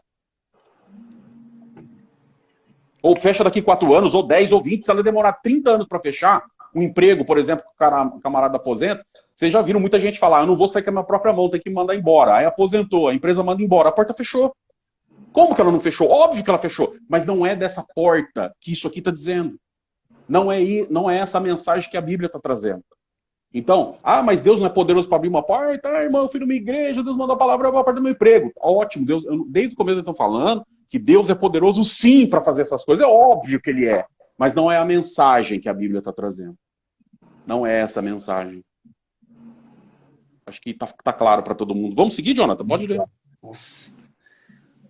Ou fecha daqui 4 anos, ou 10, ou 20. Se ela demorar 30 anos para fechar, um emprego, por exemplo, que o camarada aposenta, vocês já viram muita gente falar, eu não vou sair com a minha própria mão, tem que me mandar embora. Aí aposentou, a empresa manda embora, a porta fechou. Como que ela não fechou? Óbvio que ela fechou. Mas não é dessa porta que isso aqui está dizendo. Não é essa a mensagem que a Bíblia está trazendo. Então, mas Deus não é poderoso para abrir uma porta? Irmão, eu fui numa igreja, Deus mandou a palavra para a porta do meu emprego. Ótimo, Deus, desde o começo eles estão falando que Deus é poderoso sim para fazer essas coisas. É óbvio que ele é. Mas não é a mensagem que a Bíblia está trazendo. Não é essa a mensagem. Acho que tá claro para todo mundo. Vamos seguir, Jonathan? Pode ler. Nossa.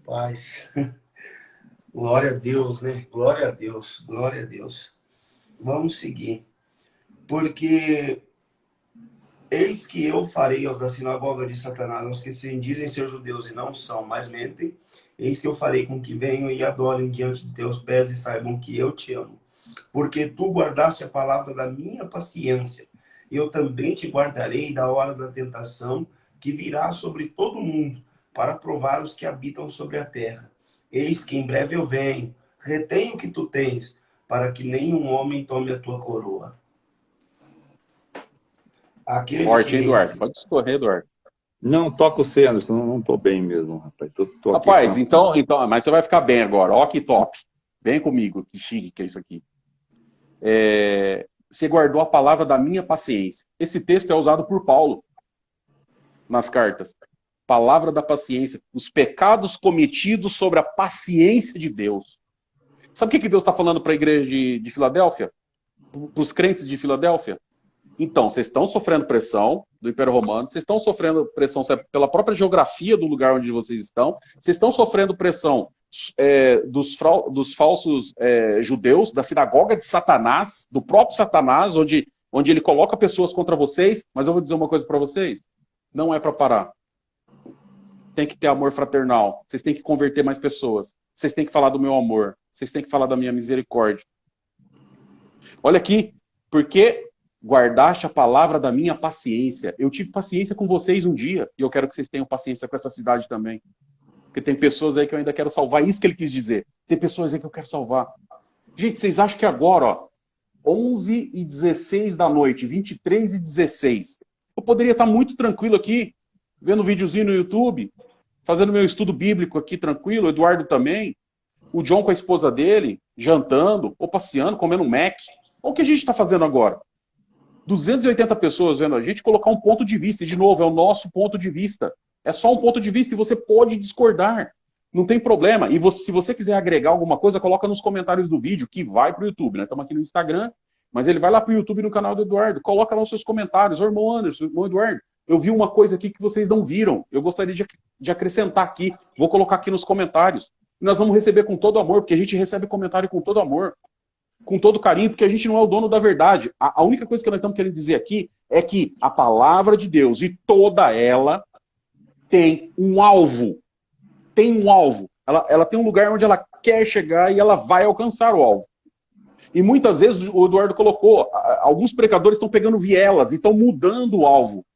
Paz. Glória a Deus, né? Glória a Deus. Glória a Deus. Vamos seguir. Porque eis que eu farei aos da sinagoga de Satanás, aos que se dizem ser judeus e não são, mas mentem. Eis que eu farei com que venham e adorem diante de teus pés e saibam que eu te amo. Porque tu guardaste a palavra da minha paciência. Eu também te guardarei da hora da tentação que virá sobre todo mundo para provar os que habitam sobre a terra. Eis que em breve eu venho, retém o que tu tens, para que nenhum homem tome a tua coroa. Forte, Eduardo. Pode escorrer, Eduardo. Não, toca o C, Anderson. Não tô bem mesmo, rapaz. Tô rapaz, aqui, então, mas você vai ficar bem agora. Ó que top. Vem comigo, que chique que é isso aqui. Você guardou a palavra da minha paciência. Esse texto é usado por Paulo nas cartas. Palavra da paciência. Os pecados cometidos sobre a paciência de Deus. Sabe o que Deus está falando para a igreja de Filadélfia? Para os crentes de Filadélfia? Então, vocês estão sofrendo pressão do Império Romano, vocês estão sofrendo pressão pela própria geografia do lugar onde vocês estão, vocês estão sofrendo pressão dos falsos judeus, da sinagoga de Satanás, do próprio Satanás, onde ele coloca pessoas contra vocês, mas eu vou dizer uma coisa para vocês, não é para parar. Tem que ter amor fraternal, vocês têm que converter mais pessoas, vocês têm que falar do meu amor, vocês têm que falar da minha misericórdia. Olha aqui, porque guardaste a palavra da minha paciência. Eu tive paciência com vocês um dia, e eu quero que vocês tenham paciência com essa cidade também. Porque tem pessoas aí que eu ainda quero salvar, isso que ele quis dizer. Tem pessoas aí que eu quero salvar. Gente, vocês acham que agora, ó, 11h16 da noite, 23h16, eu poderia estar muito tranquilo aqui, vendo um videozinho no YouTube, fazendo meu estudo bíblico aqui tranquilo, o Eduardo também, o John com a esposa dele, jantando, ou passeando, comendo um Mac. Olha o que a gente está fazendo agora. 280 pessoas vendo a gente, colocar um ponto de vista. E, de novo, é o nosso ponto de vista. É só um ponto de vista e você pode discordar. Não tem problema. E se você quiser agregar alguma coisa, coloca nos comentários do vídeo, que vai para o YouTube. Nós estamos aqui no Instagram, mas ele vai lá para o YouTube no canal do Eduardo. Coloca lá os seus comentários. Ô, irmão Anderson, irmão Eduardo, eu vi uma coisa aqui que vocês não viram. Eu gostaria de acrescentar aqui. Vou colocar aqui nos comentários. E nós vamos receber com todo amor, porque a gente recebe comentário com todo amor, com todo carinho, porque a gente não é o dono da verdade. A única coisa que nós estamos querendo dizer aqui é que a palavra de Deus e toda ela tem um alvo. Tem um alvo. Ela tem um lugar onde ela quer chegar e ela vai alcançar o alvo. E muitas vezes o Eduardo colocou, alguns pregadores estão pegando vielas e estão mudando o alvo.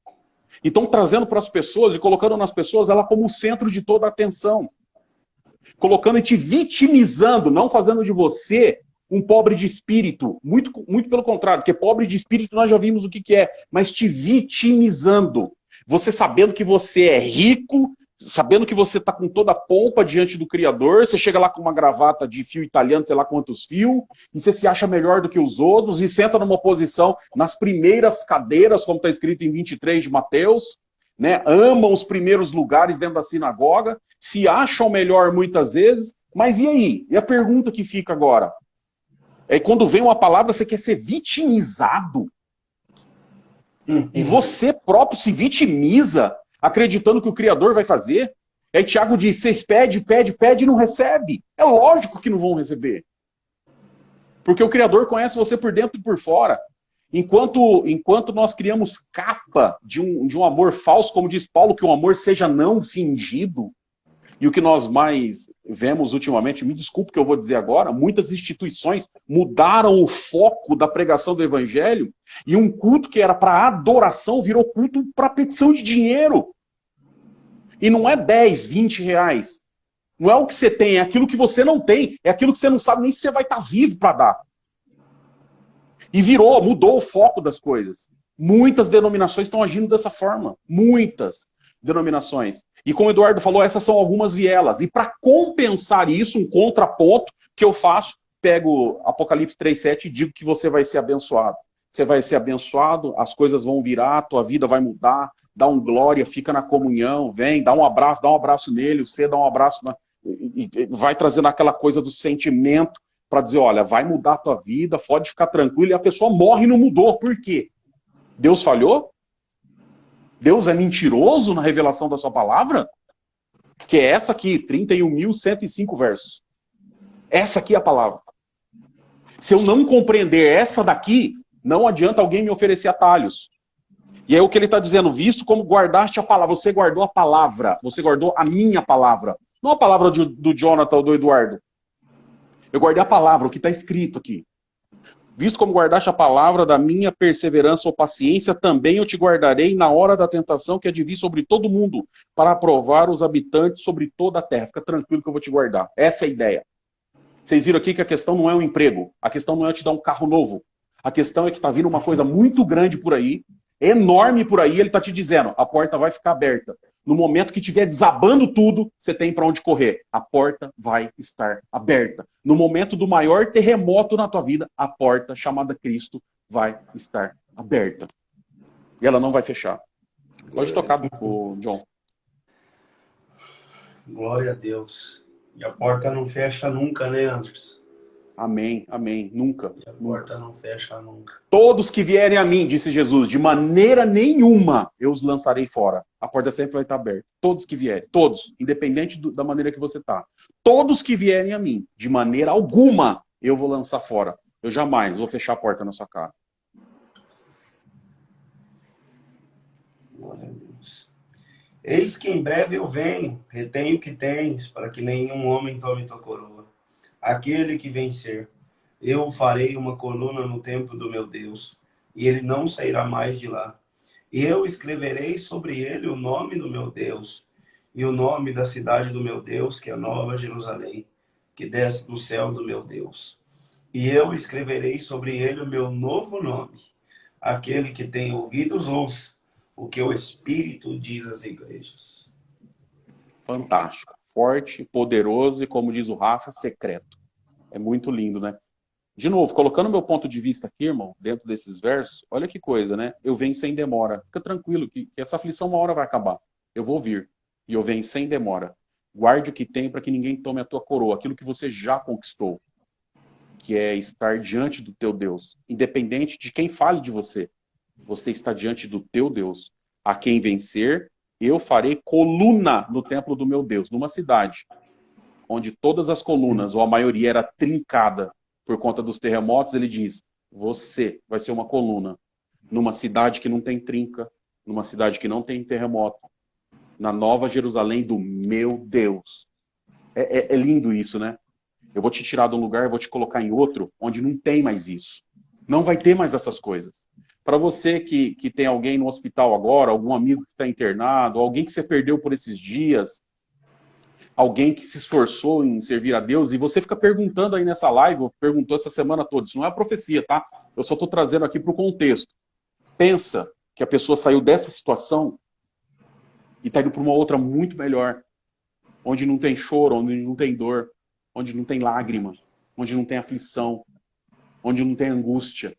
E estão trazendo para as pessoas e colocando nas pessoas ela como o centro de toda a atenção. Colocando e te vitimizando, não fazendo de você um pobre de espírito. Muito, muito pelo contrário, porque pobre de espírito nós já vimos o que é, mas te vitimizando. Você sabendo que você é rico, sabendo que você está com toda a pompa diante do Criador, você chega lá com uma gravata de fio italiano, sei lá quantos fios, e você se acha melhor do que os outros, e senta numa posição nas primeiras cadeiras, como está escrito em 23 de Mateus, né? Amam os primeiros lugares dentro da sinagoga, se acham melhor muitas vezes, mas e aí? E a pergunta que fica agora? É quando vem uma palavra, você quer ser vitimizado. E você próprio se vitimiza, acreditando que o Criador vai fazer. Aí Tiago diz, vocês pedem e não recebe. É lógico que não vão receber. Porque o Criador conhece você por dentro e por fora. Enquanto nós criamos capa de um amor falso, como diz Paulo, que o amor seja não fingido, e o que nós mais vemos ultimamente, me desculpe o que eu vou dizer agora, muitas instituições mudaram o foco da pregação do evangelho e um culto que era para adoração virou culto para petição de dinheiro. E não é 10, 20 reais. Não é o que você tem, é aquilo que você não tem. É aquilo que você não sabe nem se você vai estar vivo para dar. E mudou o foco das coisas. Muitas denominações estão agindo dessa forma. Muitas denominações. E como o Eduardo falou, essas são algumas vielas. E para compensar isso, um contraponto que eu faço, pego Apocalipse 3,7 e digo que você vai ser abençoado. Você vai ser abençoado, as coisas vão virar, a tua vida vai mudar, dá um glória, fica na comunhão, vem, dá um abraço nele, você dá um abraço, e vai trazendo aquela coisa do sentimento para dizer, olha, vai mudar a tua vida, pode ficar tranquilo, e a pessoa morre e não mudou. Por quê? Deus falhou? Deus é mentiroso na revelação da sua palavra? Que é essa aqui, 31.105 versos. Essa aqui é a palavra. Se eu não compreender essa daqui, não adianta alguém me oferecer atalhos. E aí o que ele está dizendo, visto como guardaste a palavra, você guardou a palavra, você guardou a minha palavra. Não a palavra do Jonathan ou do Eduardo. Eu guardei a palavra, o que está escrito aqui. Visto como guardaste a palavra da minha perseverança ou paciência, também eu te guardarei na hora da tentação que há de vir sobre todo mundo, para aprovar os habitantes sobre toda a terra. Fica tranquilo que eu vou te guardar. Essa é a ideia. Vocês viram aqui que a questão não é um emprego. A questão não é te dar um carro novo. A questão é que está vindo uma coisa muito grande por aí, enorme por aí, ele está te dizendo, a porta vai ficar aberta. No momento que estiver desabando tudo, você tem para onde correr. A porta vai estar aberta. No momento do maior terremoto na tua vida, a porta chamada Cristo vai estar aberta. E ela não vai fechar. Pode tocar, o John. Glória a Deus. E a porta não fecha nunca, né, Anderson? Amém, amém. Nunca. E a porta não fecha nunca. Todos que vierem a mim, disse Jesus, de maneira nenhuma eu os lançarei fora. A porta sempre vai estar aberta. Todos que vierem, todos, independente da maneira que você está. Todos que vierem a mim, de maneira alguma, eu vou lançar fora. Eu jamais vou fechar a porta na sua cara. Glória a Deus. Eis que em breve eu venho, retém o que tens, para que nenhum homem tome tua coroa. Aquele que vencer, eu farei uma coluna no templo do meu Deus, e ele não sairá mais de lá. E eu escreverei sobre ele o nome do meu Deus, e o nome da cidade do meu Deus, que é a Nova Jerusalém, que desce do céu do meu Deus. E eu escreverei sobre ele o meu novo nome. Aquele que tem ouvidos, ouça o que o Espírito diz às igrejas. Fantástico. Forte, poderoso e, como diz o Rafa, secreto. É muito lindo, né? De novo, colocando meu ponto de vista aqui, irmão, dentro desses versos, olha que coisa, né? Eu venho sem demora. Fica tranquilo que essa aflição uma hora vai acabar. Eu vou vir. E eu venho sem demora. Guarde o que tem para que ninguém tome a tua coroa. Aquilo que você já conquistou. Que é estar diante do teu Deus. Independente de quem fale de você. Você está diante do teu Deus. A quem vencer, eu farei coluna no templo do meu Deus. Numa cidade onde todas as colunas, ou a maioria, era trincada por conta dos terremotos, ele diz, você vai ser uma coluna. Numa cidade que não tem trinca, numa cidade que não tem terremoto, na Nova Jerusalém do meu Deus. É lindo isso, né? Eu vou te tirar de um lugar, eu vou te colocar em outro, onde não tem mais isso. Não vai ter mais essas coisas. Para você que tem alguém no hospital agora, algum amigo que está internado, alguém que você perdeu por esses dias, alguém que se esforçou em servir a Deus, e você fica perguntando aí nessa live, perguntou essa semana toda, isso não é profecia, tá? Eu só estou trazendo aqui para o contexto. Pensa que a pessoa saiu dessa situação e está indo para uma outra muito melhor, onde não tem choro, onde não tem dor, onde não tem lágrima, onde não tem aflição, onde não tem angústia.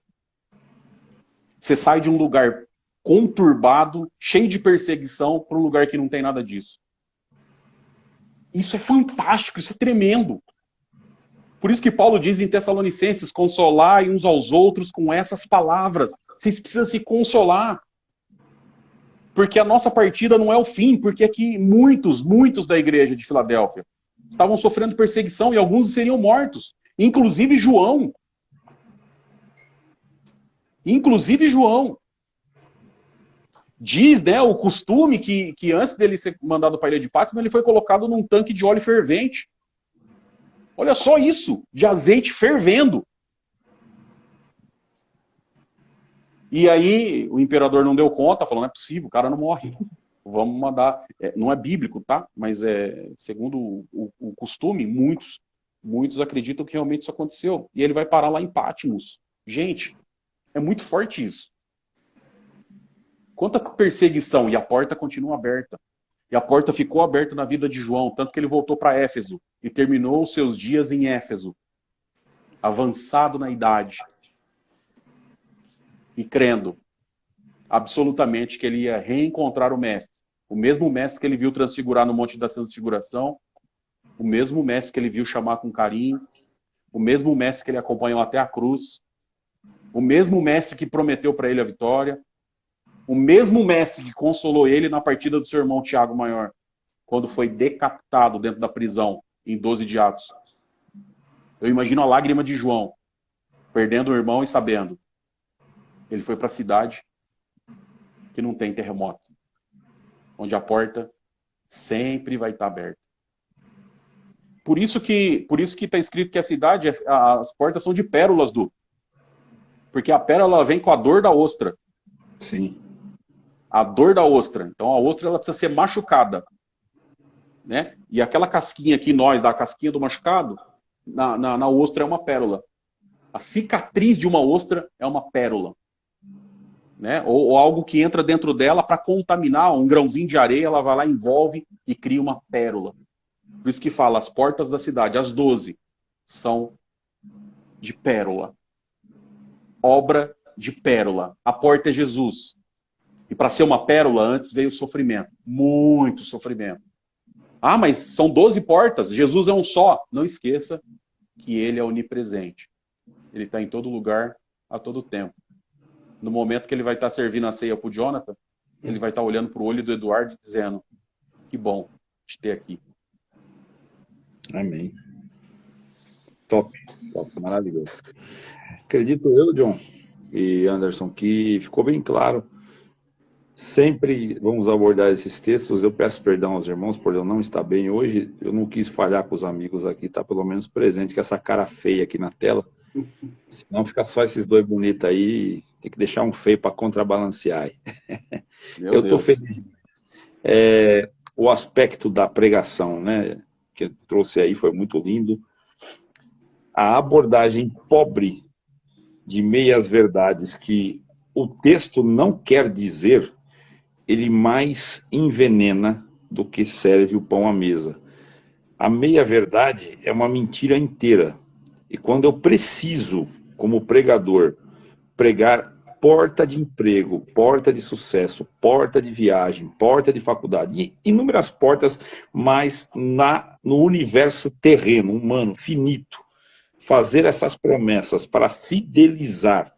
Você sai de um lugar conturbado, cheio de perseguição, para um lugar que não tem nada disso. Isso é fantástico, isso é tremendo. Por isso que Paulo diz em Tessalonicenses, consolai uns aos outros com essas palavras. Vocês precisam se consolar. Porque a nossa partida não é o fim, porque aqui muitos da igreja de Filadélfia estavam sofrendo perseguição e alguns seriam mortos. Inclusive João. Diz, né, o costume que antes dele ser mandado para a ilha de Patmos, ele foi colocado num tanque de óleo fervente. Olha só isso, de azeite fervendo. E aí o imperador não deu conta, falou, não é possível, o cara não morre. Vamos mandar... não é bíblico, tá? Mas segundo o costume, muitos acreditam que realmente isso aconteceu. E ele vai parar lá em Patmos. Gente, é muito forte isso. Quanta perseguição, e a porta continua aberta. E a porta ficou aberta na vida de João, tanto que ele voltou para Éfeso e terminou os seus dias em Éfeso, avançado na idade, e crendo absolutamente que ele ia reencontrar o mesmo mestre que ele viu transfigurar no Monte da Transfiguração, o mesmo mestre que ele viu chamar com carinho, o mesmo mestre que ele acompanhou até a cruz, o mesmo mestre que prometeu para ele a vitória, o mesmo mestre que consolou ele na partida do seu irmão Tiago Maior, quando foi decapitado dentro da prisão, em 12 de Atos. Eu imagino a lágrima de João, perdendo o irmão e sabendo. Ele foi para a cidade que não tem terremoto, onde a porta sempre vai estar aberta. Por isso que está escrito que a cidade, as portas são de pérolas, porque a pérola vem com a dor da ostra. Sim. A dor da ostra. Então a ostra ela precisa ser machucada. Né? E aquela casquinha que nós, da casquinha do machucado, na ostra é uma pérola. A cicatriz de uma ostra é uma pérola. Né? Ou algo que entra dentro dela para contaminar, um grãozinho de areia, ela vai lá, envolve e cria uma pérola. Por isso que fala, as portas da cidade, as 12, são de pérola. Obra de pérola. A porta é Jesus. E para ser uma pérola, antes veio o sofrimento. Muito sofrimento. Ah, mas são 12 portas. Jesus é um só. Não esqueça que ele é onipresente. Ele está em todo lugar, a todo tempo. No momento que ele vai estar servindo a ceia para o Jonathan, ele vai estar olhando para o olho do Eduardo e dizendo: que bom te ter aqui. Amém. Top, top, maravilhoso. Acredito eu, John e Anderson, que ficou bem claro. Sempre vamos abordar esses textos. Eu peço perdão aos irmãos por eu não estar bem hoje. Eu não quis falhar com os amigos aqui, tá pelo menos presente com essa cara feia aqui na tela. Senão fica só esses dois bonitos aí. Tem que deixar um feio para contrabalancear aí. Eu estou feliz. O aspecto da pregação, né, que eu trouxe aí foi muito lindo. A abordagem pobre de meias verdades que o texto não quer dizer, ele mais envenena do que serve o pão à mesa. A meia-verdade é uma mentira inteira. E quando eu preciso, como pregador, pregar porta de emprego, porta de sucesso, porta de viagem, porta de faculdade, e inúmeras portas, mas no universo terreno, humano, finito, fazer essas promessas para fidelizar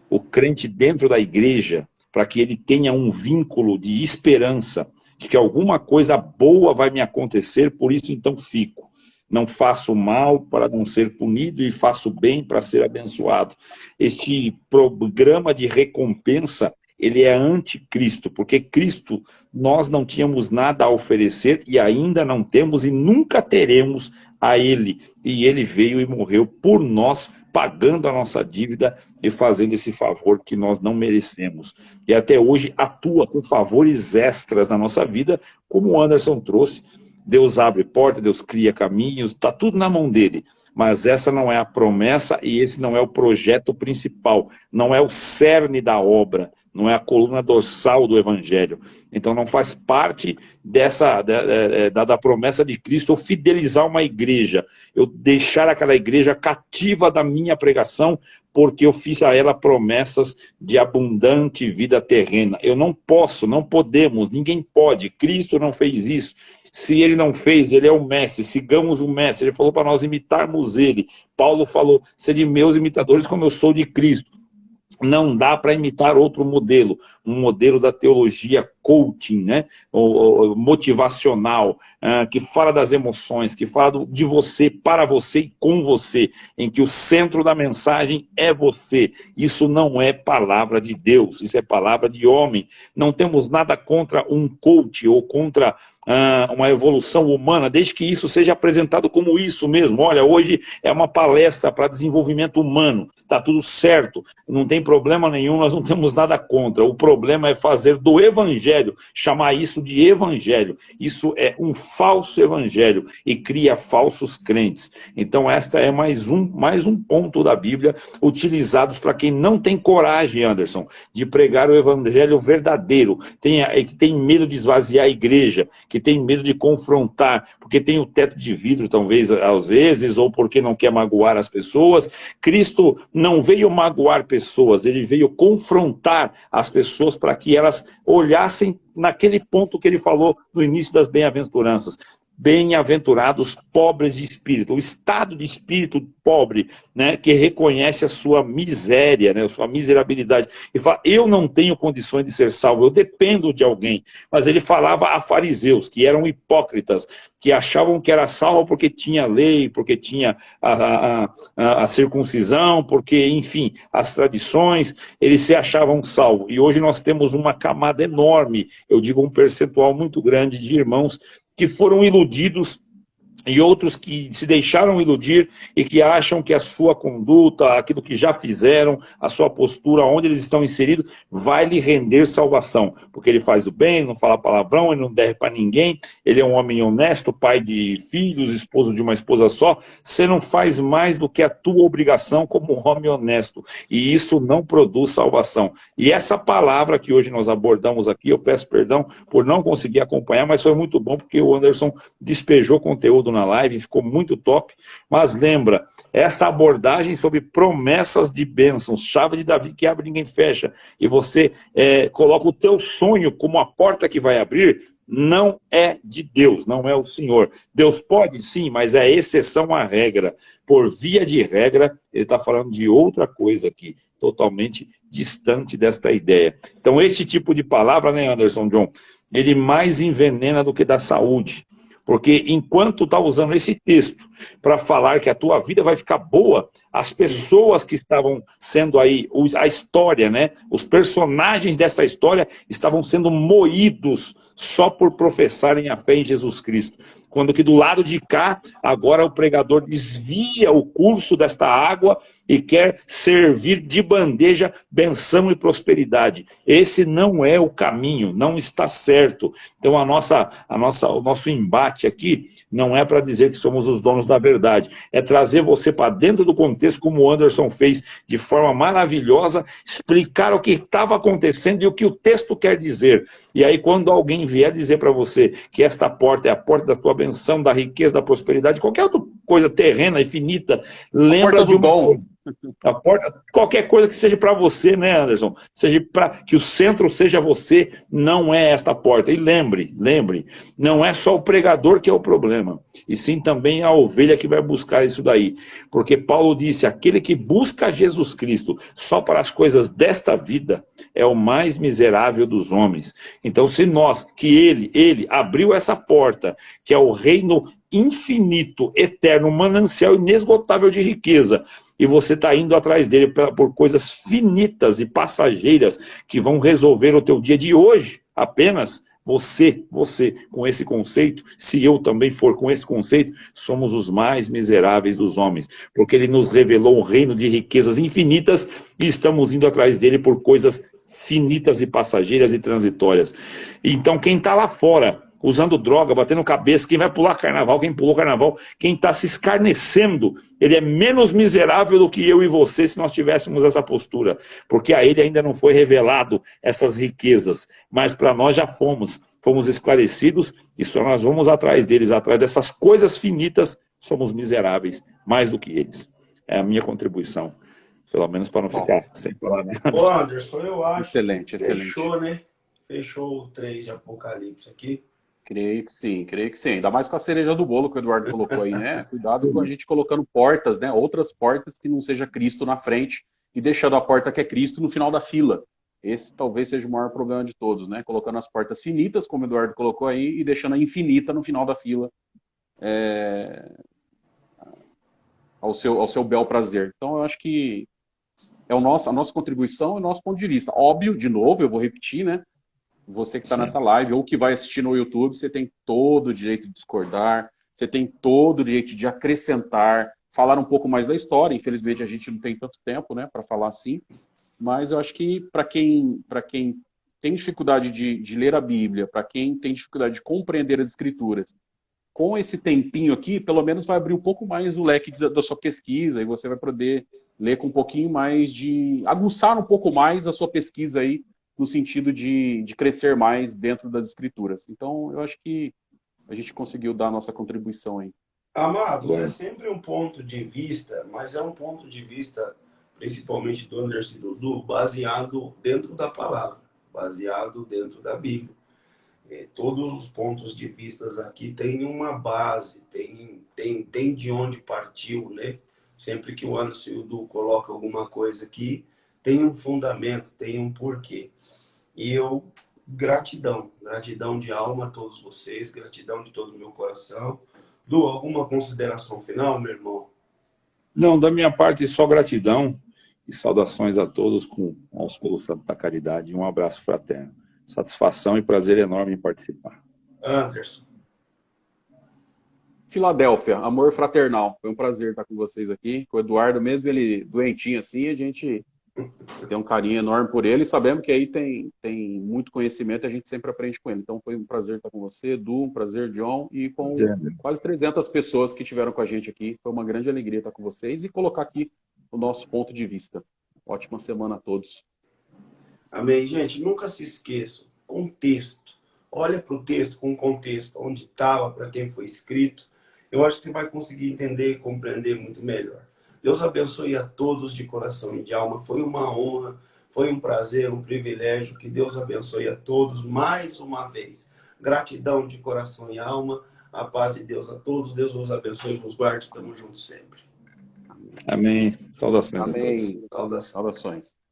o crente dentro da igreja, para que ele tenha um vínculo de esperança, de que alguma coisa boa vai me acontecer, por isso então fico. Não faço mal para não ser punido e faço bem para ser abençoado. Este programa de recompensa, ele é anticristo, porque Cristo, nós não tínhamos nada a oferecer e ainda não temos e nunca teremos a ele. E ele veio e morreu por nós, pagando a nossa dívida e fazendo esse favor que nós não merecemos. E até hoje atua com favores extras na nossa vida, como o Anderson trouxe. Deus abre porta, Deus cria caminhos, está tudo na mão dele. Mas essa não é a promessa e esse não é o projeto principal, não é o cerne da obra, não é a coluna dorsal do evangelho. Então não faz parte da promessa de Cristo eu fidelizar uma igreja, eu deixar aquela igreja cativa da minha pregação, porque eu fiz a ela promessas de abundante vida terrena. Eu não posso, não podemos, ninguém pode, Cristo não fez isso. Se ele não fez, ele é o mestre, sigamos o mestre. Ele falou para nós imitarmos ele. Paulo falou, sede meus imitadores como eu sou de Cristo. Não dá para imitar outro modelo, um modelo da teologia coaching, né? Motivacional, que fala das emoções, que fala de você, para você e com você, em que o centro da mensagem é você. Isso não é palavra de Deus, isso é palavra de homem. Não temos nada contra um coach ou contra uma evolução humana, desde que isso seja apresentado como isso mesmo. Olha, hoje é uma palestra para desenvolvimento humano, está tudo certo, não tem problema nenhum, nós não temos nada contra. O problema é fazer do evangelho, chamar isso de evangelho. Isso é um falso evangelho e cria falsos crentes. Então esta é mais um ponto da Bíblia utilizados para quem não tem coragem, Anderson, de pregar o evangelho verdadeiro, que tem medo de esvaziar a igreja, que tem medo de confrontar, porque tem o teto de vidro, talvez, às vezes, ou porque não quer magoar as pessoas. Cristo não veio magoar pessoas, ele veio confrontar as pessoas para que elas olhassem naquele ponto que ele falou no início das bem-aventuranças. Bem-aventurados pobres de espírito, o estado de espírito pobre, né, que reconhece a sua miséria, né, a sua miserabilidade, e fala, eu não tenho condições de ser salvo, eu dependo de alguém. Mas ele falava a fariseus, que eram hipócritas, que achavam que era salvo porque tinha lei, porque tinha a circuncisão, porque, enfim, as tradições, eles se achavam salvos. E hoje nós temos uma camada enorme, eu digo um percentual muito grande de irmãos que foram iludidos e outros que se deixaram iludir e que acham que a sua conduta, aquilo que já fizeram, a sua postura, onde eles estão inseridos, vai lhe render salvação. Porque ele faz o bem, ele não fala palavrão, ele não deve para ninguém, ele é um homem honesto, pai de filhos, esposo de uma esposa só. Você não faz mais do que a tua obrigação como homem honesto. E isso não produz salvação. E essa palavra que hoje nós abordamos aqui, eu peço perdão por não conseguir acompanhar, mas foi muito bom porque o Anderson despejou conteúdo na live, ficou muito top. Mas lembra, essa abordagem sobre promessas de bênçãos, chave de Davi que abre e ninguém fecha, e você coloca o teu sonho como a porta que vai abrir, não é de Deus, não é o Senhor. Deus pode sim, mas é exceção à regra. Por via de regra, ele está falando de outra coisa aqui, totalmente distante desta ideia. Então, esse tipo de palavra, né, Anderson John, ele mais envenena do que dá saúde. Porque enquanto está usando esse texto para falar que a tua vida vai ficar boa, as pessoas que estavam sendo aí, a história, né? Os personagens dessa história estavam sendo moídos só por professarem a fé em Jesus Cristo. Quando que do lado de cá, agora o pregador desvia o curso desta água e quer servir de bandeja benção e prosperidade. Esse não é o caminho, não está certo. Então o nosso embate aqui não é para dizer que somos os donos da verdade, é trazer você para dentro do contexto, como o Anderson fez de forma maravilhosa, explicar o que estava acontecendo e o que o texto quer dizer. E aí quando alguém vier dizer para você que esta porta é a porta da tua benção, da riqueza, da prosperidade, qualquer outra coisa terrena e finita, lembra de uma coisa. A porta, qualquer coisa que seja para você, né, Anderson? Seja para que o centro seja você, não é esta porta. E lembre, não é só o pregador que é o problema, e sim também a ovelha que vai buscar isso daí. Porque Paulo disse: aquele que busca Jesus Cristo só para as coisas desta vida é o mais miserável dos homens. Então, se nós, que ele abriu essa porta, que é o reino infinito, eterno, manancial inesgotável de riqueza, e você está indo atrás dele por coisas finitas e passageiras que vão resolver o teu dia de hoje, apenas você, com esse conceito, se eu também for com esse conceito, somos os mais miseráveis dos homens, porque ele nos revelou um reino de riquezas infinitas e estamos indo atrás dele por coisas finitas e passageiras e transitórias. Então quem está lá fora usando droga, batendo cabeça, quem vai pular carnaval, quem pulou carnaval, quem está se escarnecendo, ele é menos miserável do que eu e você se nós tivéssemos essa postura, porque a ele ainda não foi revelado essas riquezas, mas para nós já fomos esclarecidos e só nós vamos atrás deles, atrás dessas coisas finitas, somos miseráveis, mais do que eles. É a minha contribuição, pelo menos para não ficar sem falar nada. Ô Anderson, eu acho Excelente, que fechou, né? Fechou o 3 de Apocalipse aqui. Creio que sim, creio que sim. Ainda mais com a cereja do bolo que o Eduardo colocou aí, né? Cuidado com a gente colocando portas, né? Outras portas que não seja Cristo na frente e deixando a porta que é Cristo no final da fila. Esse talvez seja o maior problema de todos, né? Colocando as portas finitas, como o Eduardo colocou aí, e deixando a infinita no final da fila, ao seu bel prazer. Então, eu acho que é a nossa contribuição e o nosso ponto de vista. Óbvio, de novo, eu vou repetir, né? Você que está nessa live ou que vai assistir no YouTube, você tem todo o direito de discordar, você tem todo o direito de acrescentar, falar um pouco mais da história. Infelizmente, a gente não tem tanto tempo, né, para falar assim. Mas eu acho que para quem tem dificuldade de ler a Bíblia, para quem tem dificuldade de compreender as Escrituras, com esse tempinho aqui, pelo menos vai abrir um pouco mais o leque da sua pesquisa e você vai poder ler com um pouquinho mais aguçar um pouco mais a sua pesquisa aí, no sentido de crescer mais dentro das escrituras. Então, eu acho que a gente conseguiu dar a nossa contribuição aí. Amados, é sempre um ponto de vista, mas é um ponto de vista, principalmente do Anderson e do Dudu, baseado dentro da palavra, baseado dentro da Bíblia. Todos os pontos de vista aqui têm uma base, tem de onde partiu, né? Sempre que o Anderson e o Dudu colocam alguma coisa aqui, tem um fundamento, tem um porquê. E eu, gratidão de alma a todos vocês, gratidão de todo o meu coração. Du, alguma consideração final, meu irmão? Não, da minha parte, só gratidão e saudações a todos com o Santo da Caridade. Um abraço fraterno. Satisfação e prazer enorme em participar. Anderson. Filadélfia, amor fraternal. Foi um prazer estar com vocês aqui. Com o Eduardo, mesmo ele doentinho assim, a gente tem um carinho enorme por ele, e sabemos que aí tem muito conhecimento e a gente sempre aprende com ele. Então foi um prazer estar com você, Edu, um prazer, John, e com quase 300 pessoas que estiveram com a gente aqui. Foi uma grande alegria estar com vocês e colocar aqui o nosso ponto de vista. Ótima semana a todos. Amém. Gente, nunca se esqueçam, contexto. Olha para o texto com contexto, onde estava, para quem foi escrito. Eu acho que você vai conseguir entender e compreender muito melhor. Deus abençoe a todos de coração e de alma. Foi uma honra, foi um prazer, um privilégio. Que Deus abençoe a todos mais uma vez. Gratidão de coração e alma. A paz de Deus a todos. Deus nos abençoe e nos guarde. Estamos juntos sempre. Amém. Saudações a todos. Amém. Saudação. Saudações.